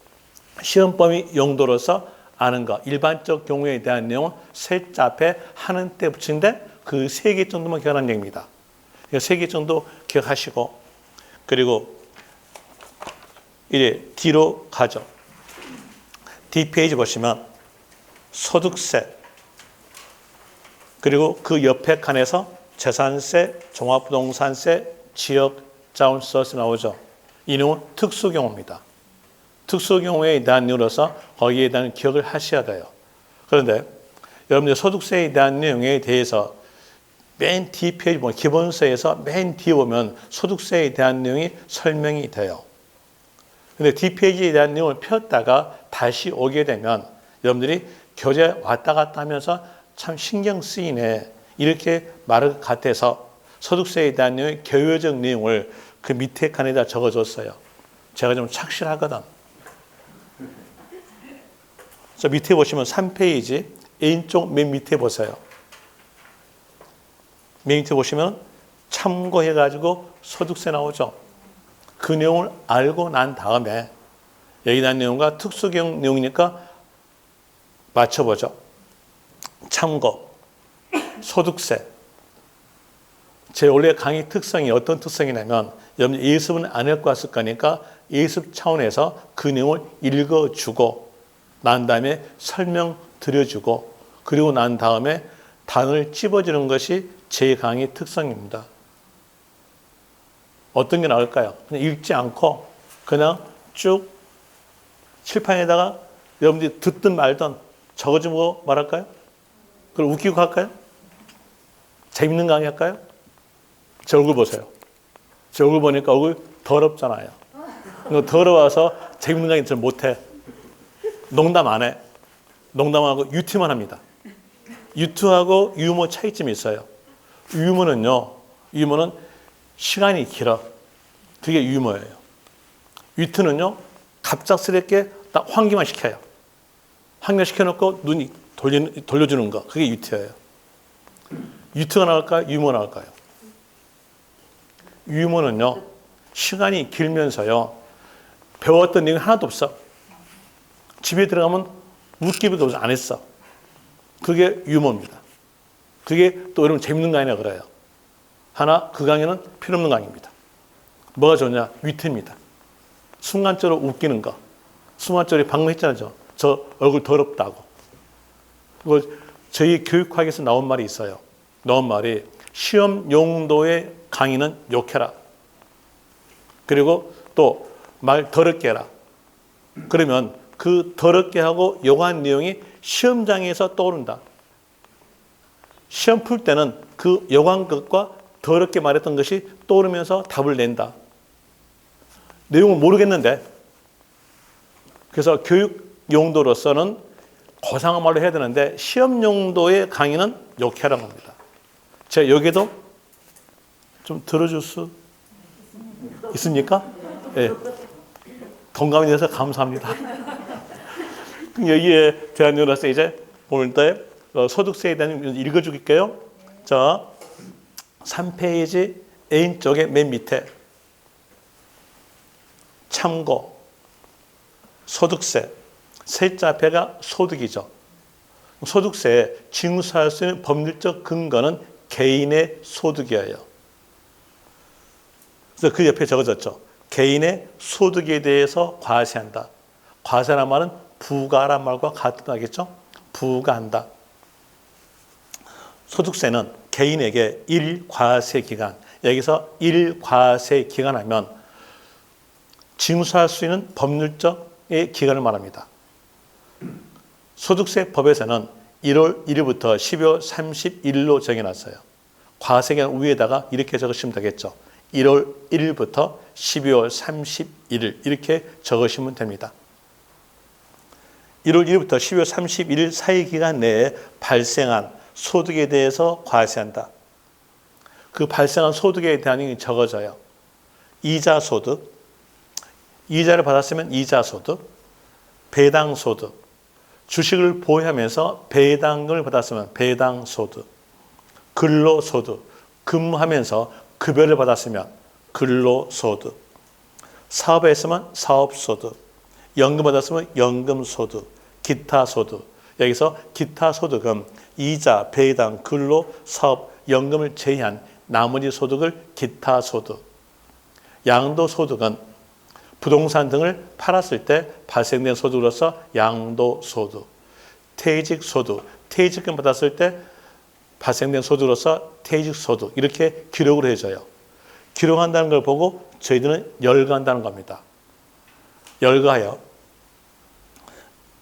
시험 범위 용도로서 아는 것, 일반적 경우에 대한 내용은 세자 앞에 하는 때 붙이는데 그 3개 정도만 기억하는 얘기입니다. 3개 정도 기억하시고 그리고 이제 뒤로 가죠. 뒷페이지 보시면 소득세 그리고 그 옆에 칸에서 재산세, 종합부동산세, 지역자원세서 나오죠. 이 내용은 특수경우입니다. 특수경우에 대한 이유로서 거기에 대한 기억을 하셔야 돼요. 그런데 여러분들 소득세에 대한 내용에 대해서 맨 뒷페이지 보면 기본세에서 맨 뒤에 보면 소득세에 대한 내용이 설명이 돼요. 근데 뒷페이지에 대한 내용을 폈다가 다시 오게 되면 여러분들이 교재 왔다 갔다 하면서 참 신경 쓰이네 이렇게 말을 같아서 소득세에 대한 내용의 개요적 내용을 그 밑에 칸에다 적어줬어요. 제가 좀 착실하거든. 저 밑에 보시면 3페이지 A쪽 맨 밑에 보세요. 맨 밑에 보시면 참고해가지고 소득세 나오죠. 그 내용을 알고 난 다음에 여기 난 내용과 특수경 내용이니까 맞춰보죠. 참고, 소득세. 제 원래 강의 특성이 어떤 특성이냐면 여러분 예습은 안 읽고 왔을 거니까 예습 차원에서 그 내용을 읽어주고 난 다음에 설명 드려주고 그리고 난 다음에 단어를 찝어주는 것이 제 강의 특성입니다. 어떤 게 나을까요? 그냥 읽지 않고 그냥 쭉 칠판에다가 여러분들이 듣든 말든 적어주고 말할까요? 그걸 웃기고 할까요? 재밌는 강의 할까요? 제 얼굴 보세요. 제 얼굴 보니까 얼굴 더럽잖아요. 더러워서 재밌는 강의 잘 못해. 농담 안 해. 농담하고 유튜만 합니다. 유튜하고 유머 차이점이 있어요. 유머는요. 유머는 시간이 길어. 그게 유머예요. 유튜는요. 갑작스럽게 딱 환기만 시켜요. 환기시켜놓고 눈이 돌려주는 거. 그게 유튜예요. 유튜가 나올까요? 유머가 나올까요? 유머는요. 시간이 길면서요. 배웠던 내용이 하나도 없어. 집에 들어가면 웃기기도 안 했어. 그게 유머입니다. 그게 또 여러분 재밌는 강의라 그래요. 하나 그 강의는 필요 없는 강의입니다. 뭐가 좋냐? 위트입니다. 순간적으로 웃기는 거. 순간적으로 방금 했잖아요. 저 얼굴 더럽다고. 그리고 저희 교육학에서 나온 말이 있어요. 나온 말이 시험 용도의 강의는 욕해라. 그리고 또 말 더럽게 해라. 그러면 그 더럽게 하고 욕한 내용이 시험장에서 떠오른다. 시험 풀 때는 그 욕한 것과 더럽게 말했던 것이 떠오르면서 답을 낸다. 내용을 모르겠는데 그래서 교육 용도로서는 고상한 말로 해야 되는데 시험 용도의 강의는 욕해라는 겁니다. 제가 여기에도 좀 들어줄 수 있습니까? 예. 네. 동감이 돼서 감사합니다. 여기에 대한 이유로서 이제 오늘 때 소득세에 대한 읽어줄게요. 자, 3페이지 A 쪽에 맨 밑에 참고, 소득세, 세자 앞에가 소득이죠. 소득세에 징수할 수 있는 법률적 근거는 개인의 소득이에요. 그래서 그 옆에 적어졌죠. 개인의 소득에 대해서 과세한다. 과세란 말은 부과란 말과 같은 말이겠죠. 부과한다. 소득세는 개인에게 일과세 기간, 여기서 일과세 기간 하면 징수할 수 있는 법률적의 기간을 말합니다. 소득세법에서는 1월 1일부터 12월 31일로 정해놨어요. 과세기간 위에다가 이렇게 적으시면 되겠죠. 1월 1일부터 12월 31일 이렇게 적으시면 됩니다. 1월 1일부터 12월 31일 사이 기간 내에 발생한 소득에 대해서 과세한다. 그 발생한 소득에 대한 적어져요. 이자 소득, 이자를 받았으면 이자 소득, 배당 소득, 주식을 보유하면서 배당을 받았으면 배당 소득, 근로 소득, 근무하면서 급여를 받았으면 근로 소득, 사업에 했으면 사업 소득, 연금 받았으면 연금 소득, 기타 소득. 여기서 기타 소득은 이자, 배당, 근로, 사업, 연금을 제외한 나머지 소득을 기타 소득. 양도 소득은 부동산 등을 팔았을 때 발생된 소득으로서 양도 소득. 퇴직 소득, 퇴직금 받았을 때 발생된 소득으로서 퇴직 소득. 이렇게 기록을 해줘요. 기록한다는 걸 보고 저희들은 열거한다는 겁니다. 열거하여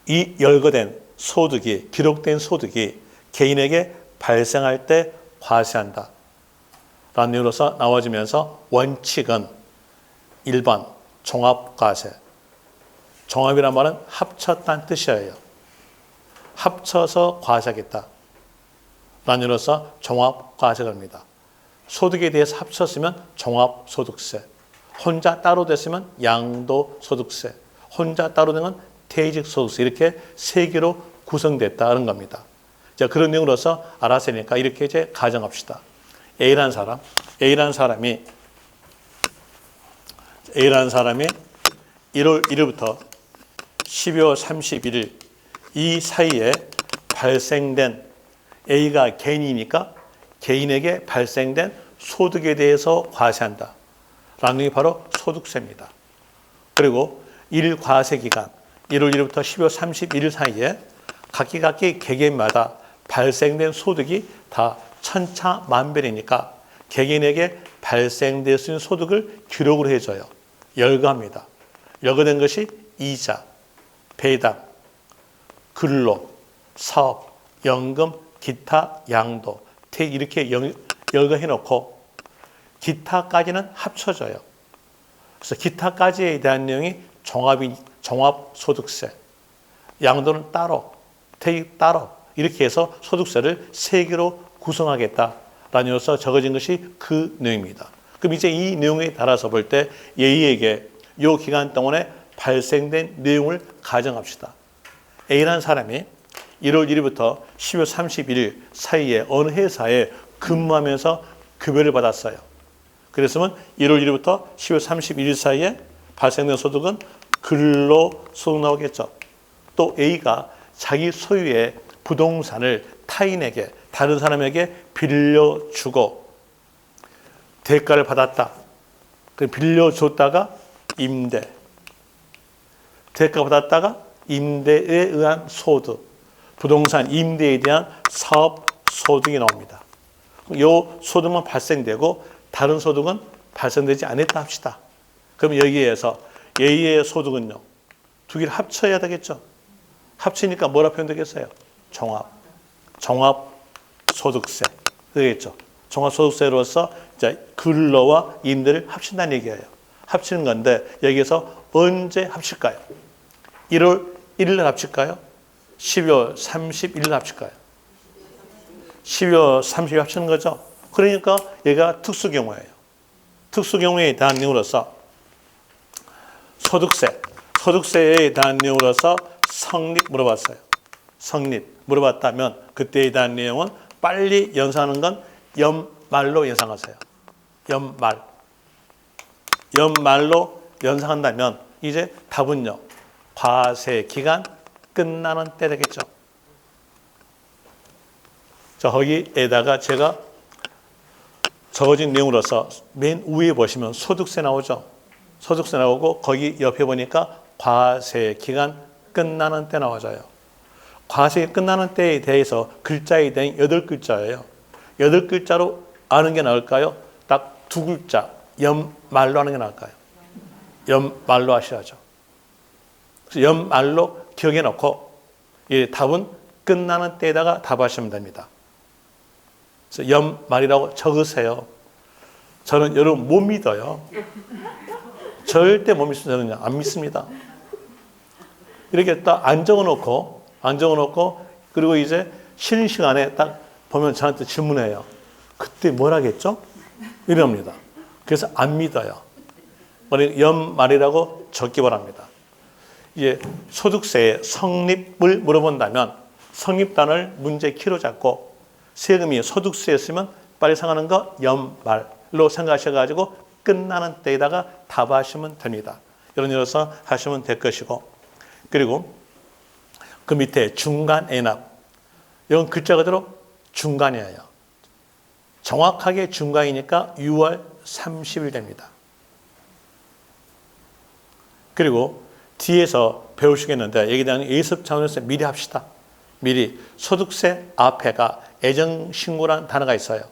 이 열거된 소득이, 기록된 소득이 개인에게 발생할 때 과세한다. 라는 이유로서 나와지면서 원칙은 1번 종합과세. 종합이란 말은 합쳤다는 뜻이에요. 합쳐서 과세하겠다. 라는 이유로서 종합과세가 됩니다. 소득에 대해서 합쳤으면 종합소득세. 혼자 따로 됐으면 양도소득세. 혼자 따로 된 건 퇴직소득세. 이렇게 세 개로 구성됐다는 겁니다. 자, 그런 내용으로서 알았으니까 이렇게 이제 가정합시다. A라는 사람이 1월 1일부터 12월 31일 이 사이에 발생된 A가 개인이니까 개인에게 발생된 소득에 대해서 과세한다. 라는 게 바로 소득세입니다. 그리고 일과세기간 1월 1일부터 12월 31일 사이에 각기 개개인마다 발생된 소득이 다 천차만별이니까 개개인에게 발생될 수 있는 소득을 기록을 해줘요. 열거합니다. 열거된 것이 이자, 배당, 근로, 사업, 연금, 기타, 양도, 이렇게 열거해놓고 기타까지는 합쳐져요. 그래서 기타까지에 대한 내용이 종합소득세, 양도는 따로, 퇴직 따로 이렇게 해서 소득세를 세 개로 구성하겠다라는 이유로서 적어진 것이 그 내용입니다. 그럼 이제 이 내용에 따라서 볼 때 A에게 이 기간 동안에 발생된 내용을 가정합시다. A라는 사람이 1월 1일부터 12월 31일 사이에 어느 회사에 근무하면서 급여를 받았어요. 그랬으면 1월 1일부터 12월 31일 사이에 발생된 소득은 근로소득 나오겠죠. 또 A가 자기 소유의 부동산을 타인에게, 다른 사람에게 빌려주고 대가를 받았다. 빌려줬다가 임대, 대가 받았다가 임대에 의한 소득, 부동산 임대에 대한 사업 소득이 나옵니다. 이 소득만 발생되고 다른 소득은 발생되지 않았다 합시다. 그럼 여기에서 A의 소득은요, 두 개를 합쳐야 되겠죠. 합치니까 뭐라 표현되겠어요? 종합소득세. 되겠죠. 종합소득세로서 이제 근로와 임대를 합친다는 얘기예요. 합치는 건데 여기에서 언제 합칠까요? 1월 1일 날 합칠까요? 12월 31일 날 합칠까요? 12월 30일 합치는 거죠. 그러니까 얘가 특수경우예요. 특수경우에 대한 내용으로서 소득세에 대한 내용으로서 성립 물어봤어요. 성립 물어봤다면 그때에 대한 내용은 빨리 연상하는 건 연말로 연상하세요. 연말. 연말로 연상한다면 이제 답은요. 과세 기간 끝나는 때 되겠죠. 자, 거기에다가 제가 적어진 내용으로서 맨 위에 보시면 소득세 나오죠. 소득세 나오고 거기 옆에 보니까 과세 기간 끝나는 때 나와져요. 과세 끝나는 때에 대해서 글자에 대한 8글자예요. 8글자로 아는 게 나을까요? 딱 2글자, 연말로 하는 게 나을까요? 연말로 하셔야죠. 그래서 연말로 기억해 놓고 이 답은 끝나는 때에다가 답하시면 됩니다. 그래서 연말이라고 적으세요. 저는 여러분 못 믿어요. 절대 못 믿습니다. 저는요. 안 믿습니다. 이렇게 딱 안 적어놓고 그리고 이제 쉬는 시간에 딱 보면 저한테 질문해요. 그때 뭘 하겠죠? 이럽니다. 그래서 안 믿어요. 연말이라고 적기 바랍니다. 이제 소득세의 성립을 물어본다면 성립단을 문제 키로 잡고 세금이 소득세였으면 빨리 생각하는 거 연말로 생각하셔가지고 끝나는 때에다가 답하시면 됩니다. 이런 일로서 하시면 될 것이고 그리고 그 밑에 중간애납 이건 글자 그대로 중간이에요. 정확하게 중간이니까 6월 30일 됩니다. 그리고 뒤에서 배우시겠는데 여기에 대한 예습 차원에서 미리 합시다. 미리 소득세 앞에가 애정신고라는 단어가 있어요.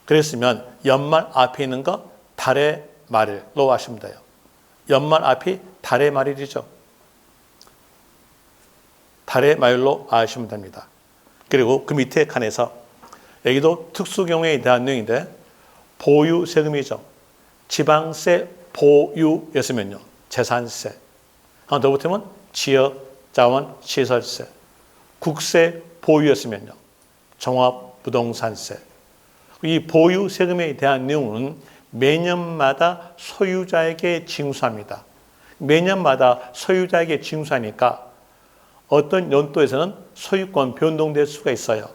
그랬으면 연말 앞에 있는 거 달의 말일로 하시면 돼요. 연말 앞이 달의 말일이죠. 달의 말일로 아시면 됩니다. 그리고 그 밑에 칸에서 여기도 특수경우에 대한 내용인데 보유세금이죠. 지방세 보유였으면요. 재산세. 하나 더 붙으면 지역자원시설세. 국세 보유였으면요. 종합부동산세. 이 보유세금에 대한 내용은 매년마다 소유자에게 징수합니다. 매년마다 소유자에게 징수하니까 어떤 연도에서는 소유권 변동될 수가 있어요.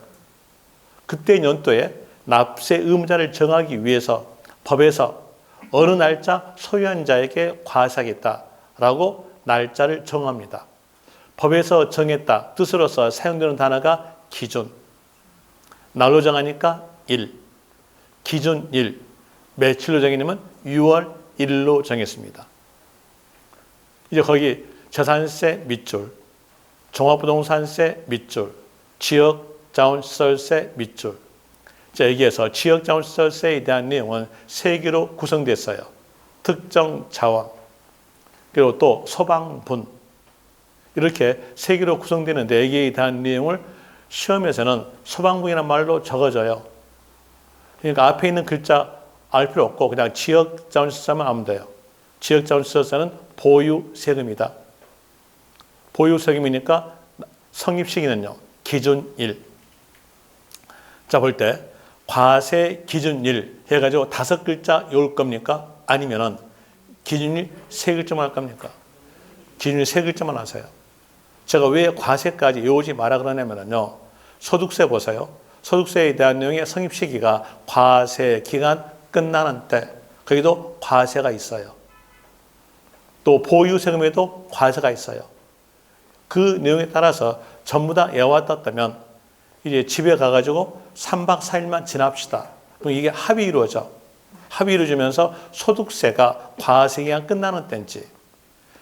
그때 연도에 납세 의무자를 정하기 위해서 법에서 어느 날짜 소유한 자에게 과세하겠다라고 날짜를 정합니다. 법에서 정했다 뜻으로서 사용되는 단어가 기준. 날로 정하니까 일. 기준 일. 며칠로 정했냐면 6월 1일로 정했습니다. 이제 거기 재산세 밑줄, 종합부동산세 밑줄, 지역자원시설세 밑줄. 자, 여기에서 지역자원시설세에 대한 내용은 3개로 구성됐어요. 특정 자원, 그리고 또 소방분. 이렇게 3개로 구성되는데 여기에 대한 내용을 시험에서는 소방분이라는 말로 적어져요. 그러니까 앞에 있는 글자 알 필요 없고 그냥 지역자원시설만 하면 돼요. 지역자원시설세는 보유세금이다. 보유세금이니까 성립시기는요. 기준일. 자, 볼 때 과세 기준일 해가지고 5글자 외울 겁니까? 아니면은 기준일 3글자만 할 겁니까? 기준일 3글자만 하세요. 제가 왜 과세까지 외우지 마라 그러냐면요. 소득세 보세요. 소득세에 대한 내용의 성립 시기가 과세 기간 끝나는 때 거기도 과세가 있어요. 또 보유세금에도 과세가 있어요. 그 내용에 따라서 전부 다 외워왔다면 이제 집에 가가지고 3박 4일만 지납시다. 그럼 이게 합의 이루어져. 합의 이루어지면서 소득세가 과세 기간 끝나는 때인지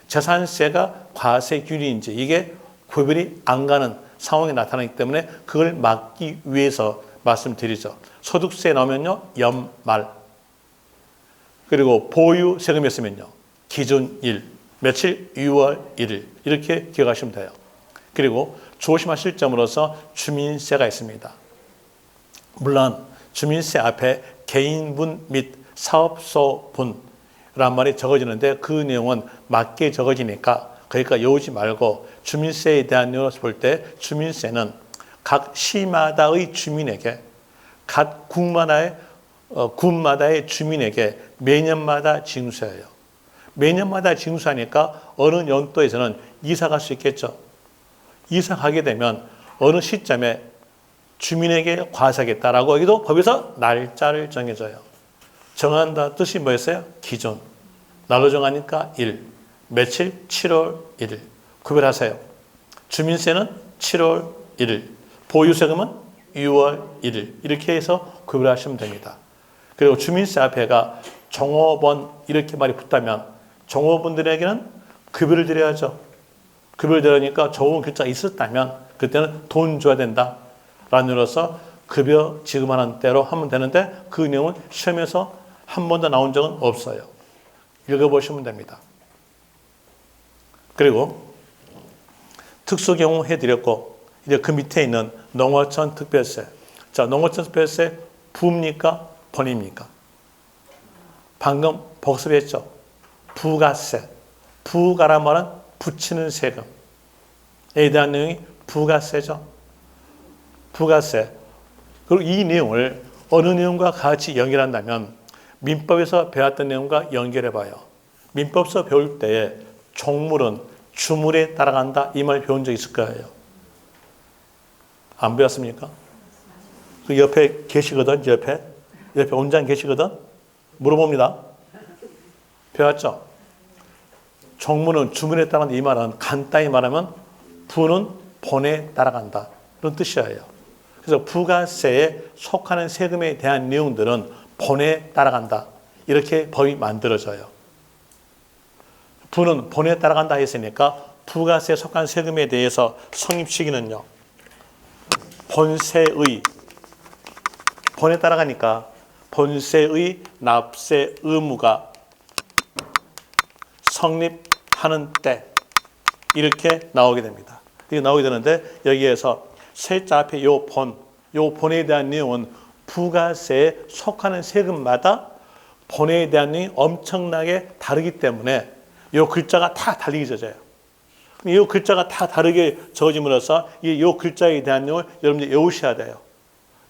재산세가 과세 균일인지 이게 구별이 안 가는 상황이 나타나기 때문에 그걸 막기 위해서 말씀드리죠. 소득세 나오면요. 연말. 그리고 보유세금이었으면요. 기준일. 며칠? 6월 1일. 이렇게 기억하시면 돼요. 그리고 조심하실 점으로서 주민세가 있습니다. 물론 주민세 앞에 개인분 및 사업소분이란 말이 적어지는데 그 내용은 맞게 적어지니까 그러니까 외우지 말고 주민세에 대한 내용을 볼 때 주민세는 각 시마다의 주민에게 각 군마다의 주민에게 매년마다 징수해요. 매년마다 징수하니까 어느 연도에서는 이사 갈 수 있겠죠. 이사 가게 되면 어느 시점에 주민에게 과세하겠다라고 여기도 법에서 날짜를 정해줘요. 정한다 뜻이 뭐였어요? 기존. 날로 정하니까 일. 며칠? 7월 1일. 구별하세요. 주민세는 7월 1일. 보유세금은 6월 1일. 이렇게 해서 구별하시면 됩니다. 그리고 주민세 앞에가 종업원 이렇게 말이 붙다면 종업원들에게는 급여를 드려야죠. 급여를 드리니까 좋은 글자가 있었다면 그때는 돈 줘야 된다. 라는 의미로서 급여 지급하는 대로 하면 되는데 그 내용은 시험에서 한 번도 나온 적은 없어요. 읽어보시면 됩니다. 그리고 특수 경우 해드렸고 이제 그 밑에 있는 농어촌 특별세. 자, 농어촌 특별세 부입니까? 본입니까? 방금 복습했죠. 부가세. 부가란 말은 붙이는 세금에 대한 내용이 부가세죠. 부가세. 그리고 이 내용을 어느 내용과 같이 연결한다면 민법에서 배웠던 내용과 연결해 봐요. 민법서 배울 때에 종물은 주물에 따라간다 이 말 배운 적 있을 거예요. 안 배웠습니까? 그 옆에 계시거든. 옆에 원장 계시거든. 물어봅니다. 배웠죠? 종물은 주물에 따라간다 이 말은 간단히 말하면 부는 본에 따라간다 이런 뜻이에요. 그래서 부가세에 속하는 세금에 대한 내용들은 본에 따라간다. 이렇게 법이 만들어져요. 부는 본에 따라간다 했으니까 부가세에 속한 세금에 대해서 성립 시기는요. 본세의 본에 따라가니까 본세의 납세 의무가 성립하는 때 이렇게 나오게 됩니다. 이게 나오게 되는데 여기에서 세자 앞에 요 본에 대한 내용은 부가세에 속하는 세금마다 본에 대한 내용이 엄청나게 다르기 때문에 요 글자가 다 다르게 적어져요. 이 글자가 다 다르게 적어짐으로써 이 글자에 대한 내용을 여러분들이 외우셔야 돼요.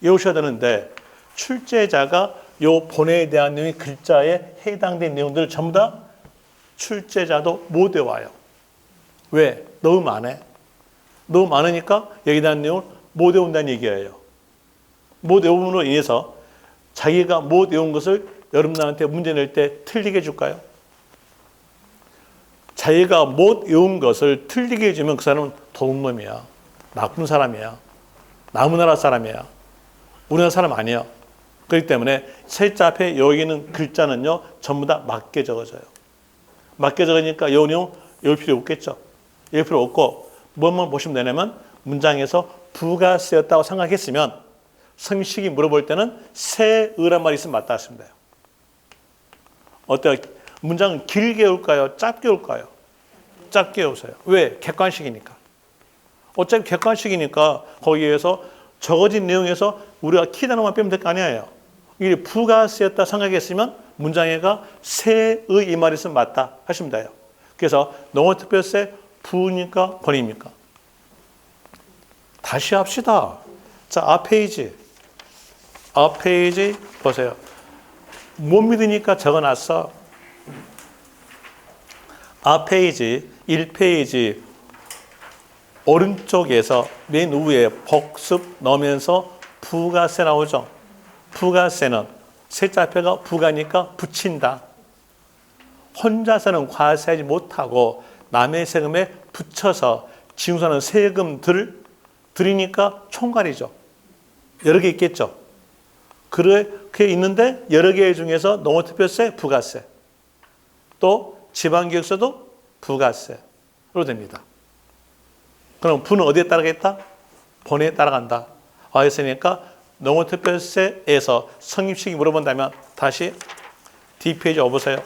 외우셔야 되는데 출제자가 요 본에 대한 내용이 글자에 해당된 내용들을 전부 다 출제자도 못 외워요. 왜? 너무 많아. 너무 많으니까 여기에 대한 내용을 못 외운다는 얘기예요. 못 외움으로 인해서 자기가 못 외운 것을 여러분들한테 문제 낼 때 틀리게 해줄까요? 자기가 못 외운 것을 틀리게 해주면 그 사람은 도둑놈이야. 나쁜 사람이야. 남의 나라 사람이야. 우리나라 사람 아니야. 그렇기 때문에 세자 앞에 여기 있는 글자는요. 전부 다 맞게 적어져요. 맞게 적으니까 이 내용 외울 필요 없겠죠. 외울 필요 없고 뭐만 보시면 되냐면 문장에서 부가세였다고 생각했으면 성식이 물어볼 때는 세의란 말이 있으면 맞다 하시면 돼요. 어때요? 문장은 길게 외울까요? 짧게 외울까요? 짧게 외우세요. 왜? 객관식이니까. 어차피 객관식이니까 거기에서 적어진 내용에서 우리가 키 단어만 빼면 될 거 아니에요. 이게 부가세였다 생각했으면 문장에가 세의 이 말이 있으면 맞다 하시면 돼요. 그래서 농어특별세 부입니까? 본입니까? 다시 합시다. 자, 앞페이지 보세요. 못 믿으니까 적어놨어. 앞페이지 1페이지 오른쪽에서 맨 위에 복습 넣으면서 부가세 나오죠. 부가세는 세자 앞에가 부가니까 붙인다. 혼자서는 과세하지 못하고 남의 세금에 붙여서 징수하는 세금들을 드리니까 총괄이죠. 여러 개 있겠죠. 그렇게 있는데 여러 개 중에서 농어특별세, 부가세, 또 지방기획세도 부가세로 됩니다. 그럼 부는 어디에 따라가겠다? 본에 따라간다. 했으니까 농어특별세에서 성립식이 물어본다면 다시 D페이지 와보세요.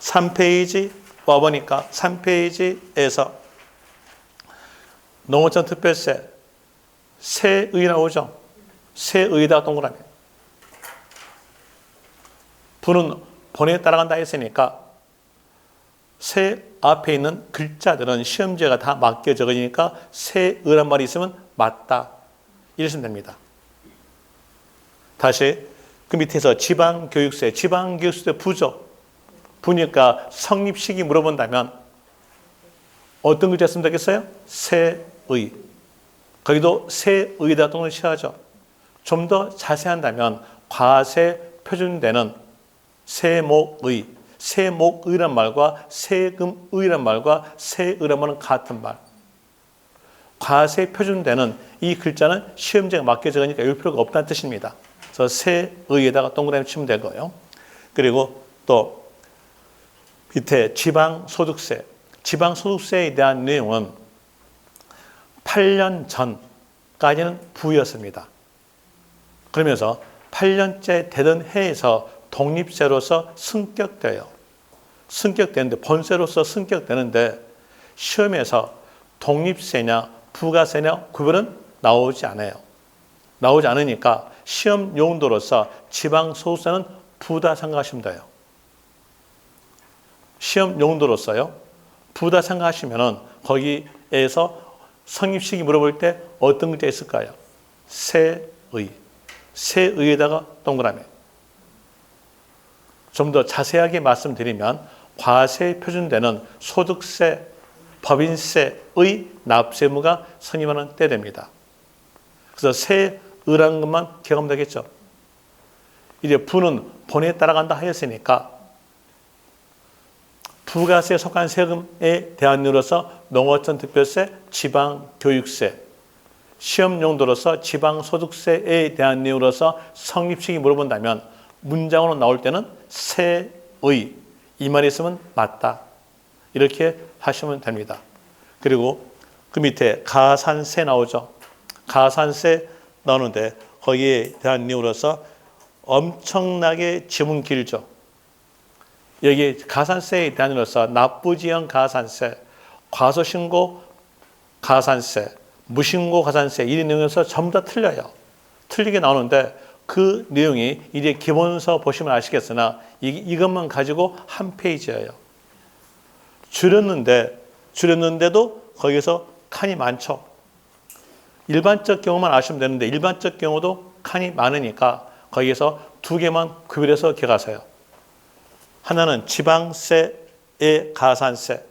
3페이지 와보니까 3페이지에서 농어촌 특별세 세의 나오죠. 세의다 동그라미. 부는 본에 따라간다 했으니까 세 앞에 있는 글자들은 시험지가 다 맞게 적어지니까 세의란 말이 있으면 맞다. 이러시면 됩니다. 다시 그 밑에서 지방교육세 부죠. 부니까 성립식이 물어본다면 어떤 글자 쓰면 되겠어요? 세의. 거기도 세의다 동을 취하죠. 좀 더 자세한다면 과세 표준되는 세목의, 세목의란 말과 세금의란 말과 세의란 말은 같은 말. 과세 표준되는 이 글자는 시험지가 맞게 적으니까 읽을 필요가 없다는 뜻입니다. 그래서 세의에다가 동그라미 치면 되고요. 그리고 또 밑에 지방소득세. 지방소득세에 대한 내용은 8년 전까지는 부였습니다. 그러면서 8년째 되던 해에서 독립세로서 승격돼요. 승격되는데 본세로서 승격되는데 시험에서 독립세냐 부가세냐 구별은 나오지 않아요. 나오지 않으니까 시험 용도로서 지방소득세는 부다 생각하시면 돼요. 시험 용도로서요. 부다 생각하시면은 거기에서 성립식이 물어볼 때 어떤 글자 있을까요? 세의. 세의에다가 동그라미. 좀 더 자세하게 말씀드리면 과세 표준되는 소득세, 법인세의 납세무가 성립하는 때 됩니다. 그래서 세의라는 것만 기억하면 되겠죠. 이제 부는 본에 따라간다 하였으니까 부가세에 속한 세금에 대한 이유로서 농어촌 특별세, 지방교육세, 시험 용도로서 지방소득세에 대한 이유로서 성립식이 물어본다면 문장으로 나올 때는 세의, 이 말이 있으면 맞다. 이렇게 하시면 됩니다. 그리고 그 밑에 가산세 나오죠. 가산세 나오는데 거기에 대한 이유로서 엄청나게 지문 길죠. 여기 가산세에 대한 이유로서 납부지연 가산세, 과소신고 가산세, 무신고 가산세 이 내용에서 전부 다 틀려요. 틀리게 나오는데 그 내용이 이제 기본서 보시면 아시겠으나 이것만 가지고 한 페이지예요. 줄였는데도 거기서 칸이 많죠. 일반적 경우만 아시면 되는데 일반적 경우도 칸이 많으니까 거기에서 두 개만 구별해서 기억하세요. 하나는 지방세의 가산세.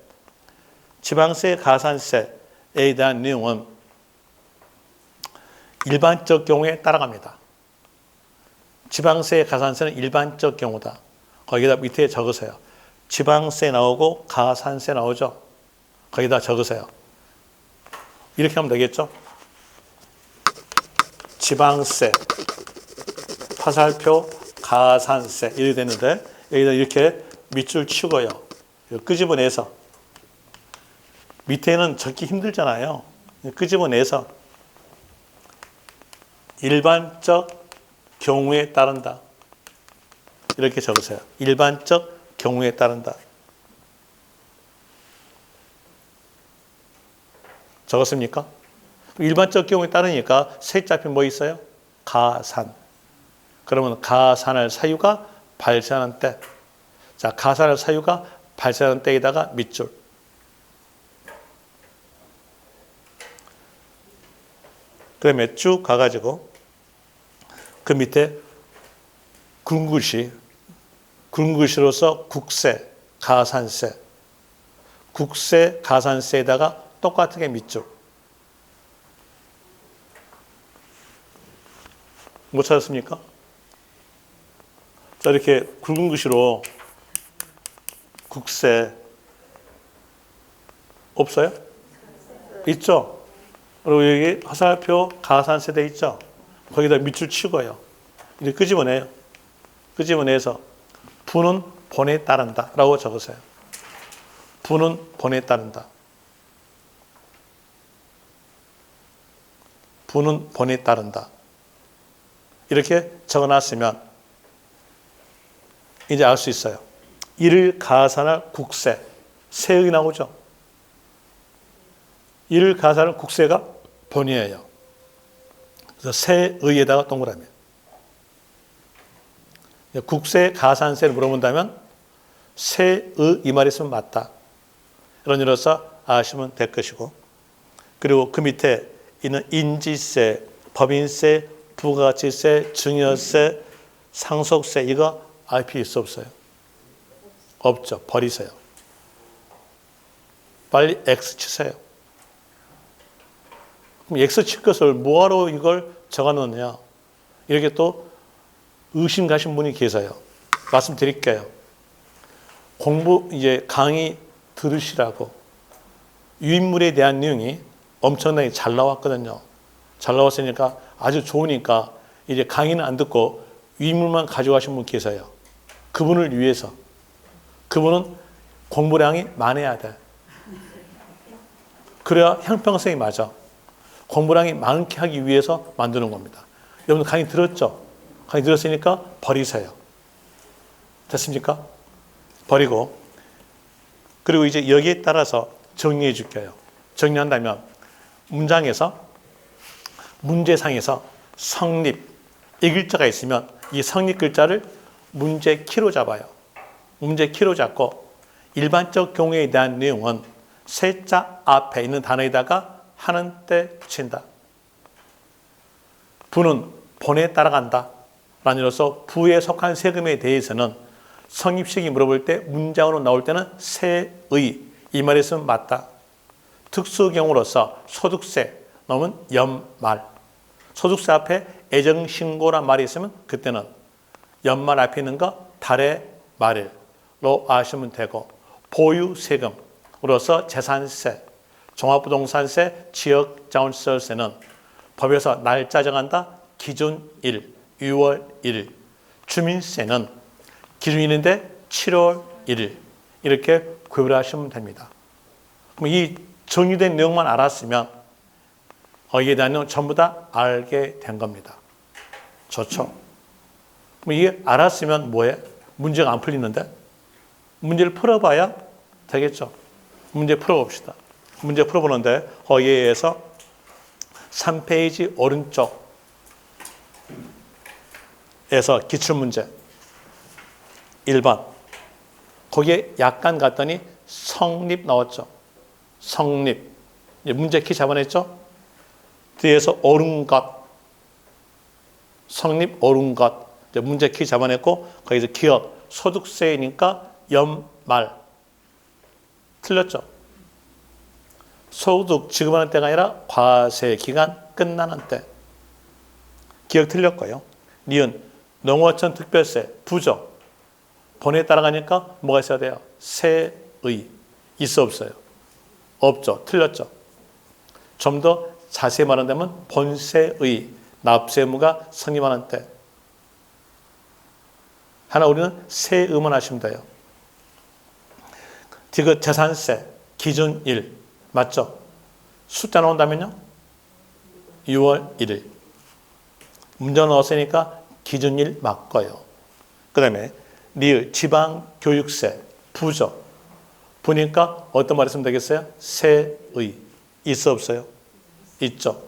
지방세 가산세에 대한 내용은 일반적 경우에 따라갑니다. 지방세 가산세는 일반적 경우다. 거기다 밑에 적으세요. 지방세 나오고 가산세 나오죠. 거기다 적으세요. 이렇게 하면 되겠죠. 지방세, 화살표, 가산세 이렇게 되는데 여기다 이렇게 밑줄 치고요. 끄집어내서 밑에는 적기 힘들잖아요. 끄집어내서 일반적 경우에 따른다. 이렇게 적으세요. 일반적 경우에 따른다. 적었습니까? 일반적 경우에 따르니까 세자표 뭐 있어요? 가산. 그러면 가산할 사유가 발생하는 때. 자, 가산할 사유가 발생하는 때에다가 밑줄. 그다음에 쭉 가가지고 그 밑에 굵은글씨로서 국세, 가산세, 국세, 가산세에다가 똑같게 밑줄. 못 찾았습니까? 자, 이렇게 굵은 글씨로 국세 없어요? 있죠? 그리고 여기 화살표 가산세 돼 있죠? 거기다 밑줄 치고요. 이렇게 끄집어내요. 끄집어내서 부는 본에 따른다 라고 적으세요. 부는 본에 따른다. 부는 본에 따른다. 이렇게 적어놨으면 이제 알 수 있어요. 이를 가산할 국세, 세액이 나오죠. 이를 가산할 국세가 본이에요. 그래서 세의에다가 동그라미. 국세, 가산세를 물어본다면 세의 이 말이 있으면 맞다. 이런 일로서 아시면 될 것이고, 그리고 그 밑에 있는 인지세, 법인세, 부가가치세, 증여세, 상속세 이거 알 필요 있어 없어요? 없죠. 버리세요. 빨리 X 치세요. 그럼 X 칠 것을 뭐하러 이걸 적어놓느냐? 이렇게 또 의심 가신 분이 계세요. 말씀드릴게요. 공부 이제 강의 들으시라고 유인물에 대한 내용이 엄청나게 잘 나왔거든요. 잘 나왔으니까 아주 좋으니까 이제 강의는 안 듣고 유인물만 가져가신 분 계세요. 그분을 위해서. 그분은 공부량이 많아야 돼. 그래야 형평성이 맞아. 공부량이 많게 하기 위해서 만드는 겁니다. 여러분 강의 들었죠? 강의 들었으니까 버리세요. 됐습니까? 버리고 그리고 이제 여기에 따라서 정리해 줄게요. 정리한다면 문장에서 문제상에서 성립 이 글자가 있으면 이 성립 글자를 문제 키로 잡아요. 문제 키로 잡고 일반적 경우에 대한 내용은 세자 앞에 있는 단어에다가 하는 때 붙인다. 부는 본에 따라간다. 라는 이로써 부에 속한 세금에 대해서는 성립식이 물어볼 때 문장으로 나올 때는 세의 이 말이 있으면 맞다. 특수 경우로서 소득세 나오면 연말. 소득세 앞에 애정신고란 말이 있으면 그때는 연말 앞에 있는 거 달의 말일로 아시면 되고 보유세금으로서 재산세, 종합부동산세, 지역자원시설세는 법에서 날짜 정한다. 기준일, 6월 1일. 주민세는 기준일인데 7월 1일. 이렇게 구별을 하시면 됩니다. 그럼 이 정리된 내용만 알았으면 이에 대한 내용 전부 다 알게 된 겁니다. 좋죠? 그럼 이게 알았으면 뭐해? 문제가 안 풀리는데? 문제를 풀어봐야 되겠죠? 문제 풀어봅시다. 문제 풀어보는데 거기에 의해서 3페이지 오른쪽에서 기출문제 1번 거기에 약간 갔더니 성립 나왔죠. 성립. 문제 키 잡아냈죠? 뒤에서 옳은 것. 성립 옳은 것. 문제 키 잡아냈고 거기서 기억. 소득세니까 연말. 틀렸죠? 소득 지급하는 때가 아니라 과세 기간 끝나는 때. 기억 틀렸고요. 니은 농어촌 특별세 부죠. 본에 따라가니까 뭐가 있어야 돼요? 세의. 있어 없어요? 없죠. 틀렸죠. 좀 더 자세히 말한다면 본세의 납세의무가 성립하는 때. 하나 우리는 세의만 하시면 돼요. 디귿 재산세 기준일 맞죠? 숫자 나온다면요? 6월 1일. 문제 넣었으니까 기준일 맞고요. 그 다음에 리을 지방교육세 부죠. 보니까 어떤 말이 있으면 되겠어요? 세의. 있어 없어요? 있죠.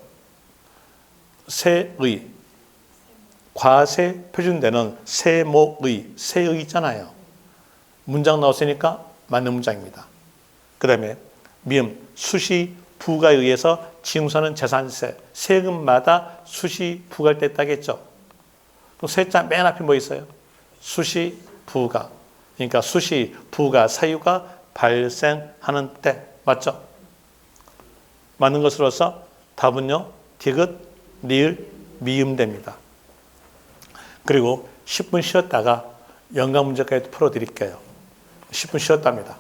세의. 과세 표준되는 세모의. 세의 있잖아요. 문장 나왔으니까 맞는 문장입니다. 그 다음에 미음 수시 부가에 의해서 징수하는 재산세. 세금마다 수시 부가를 뗐다겠죠. 그럼 세자 맨 앞에 뭐 있어요? 수시 부가. 그러니까 수시 부가 사유가 발생하는 때. 맞죠? 맞는 것으로서 답은요. 디귿, 리을, 미음 됩니다. 그리고 10분 쉬었다가 연강 문제까지 풀어드릴게요. 10분 쉬었답니다.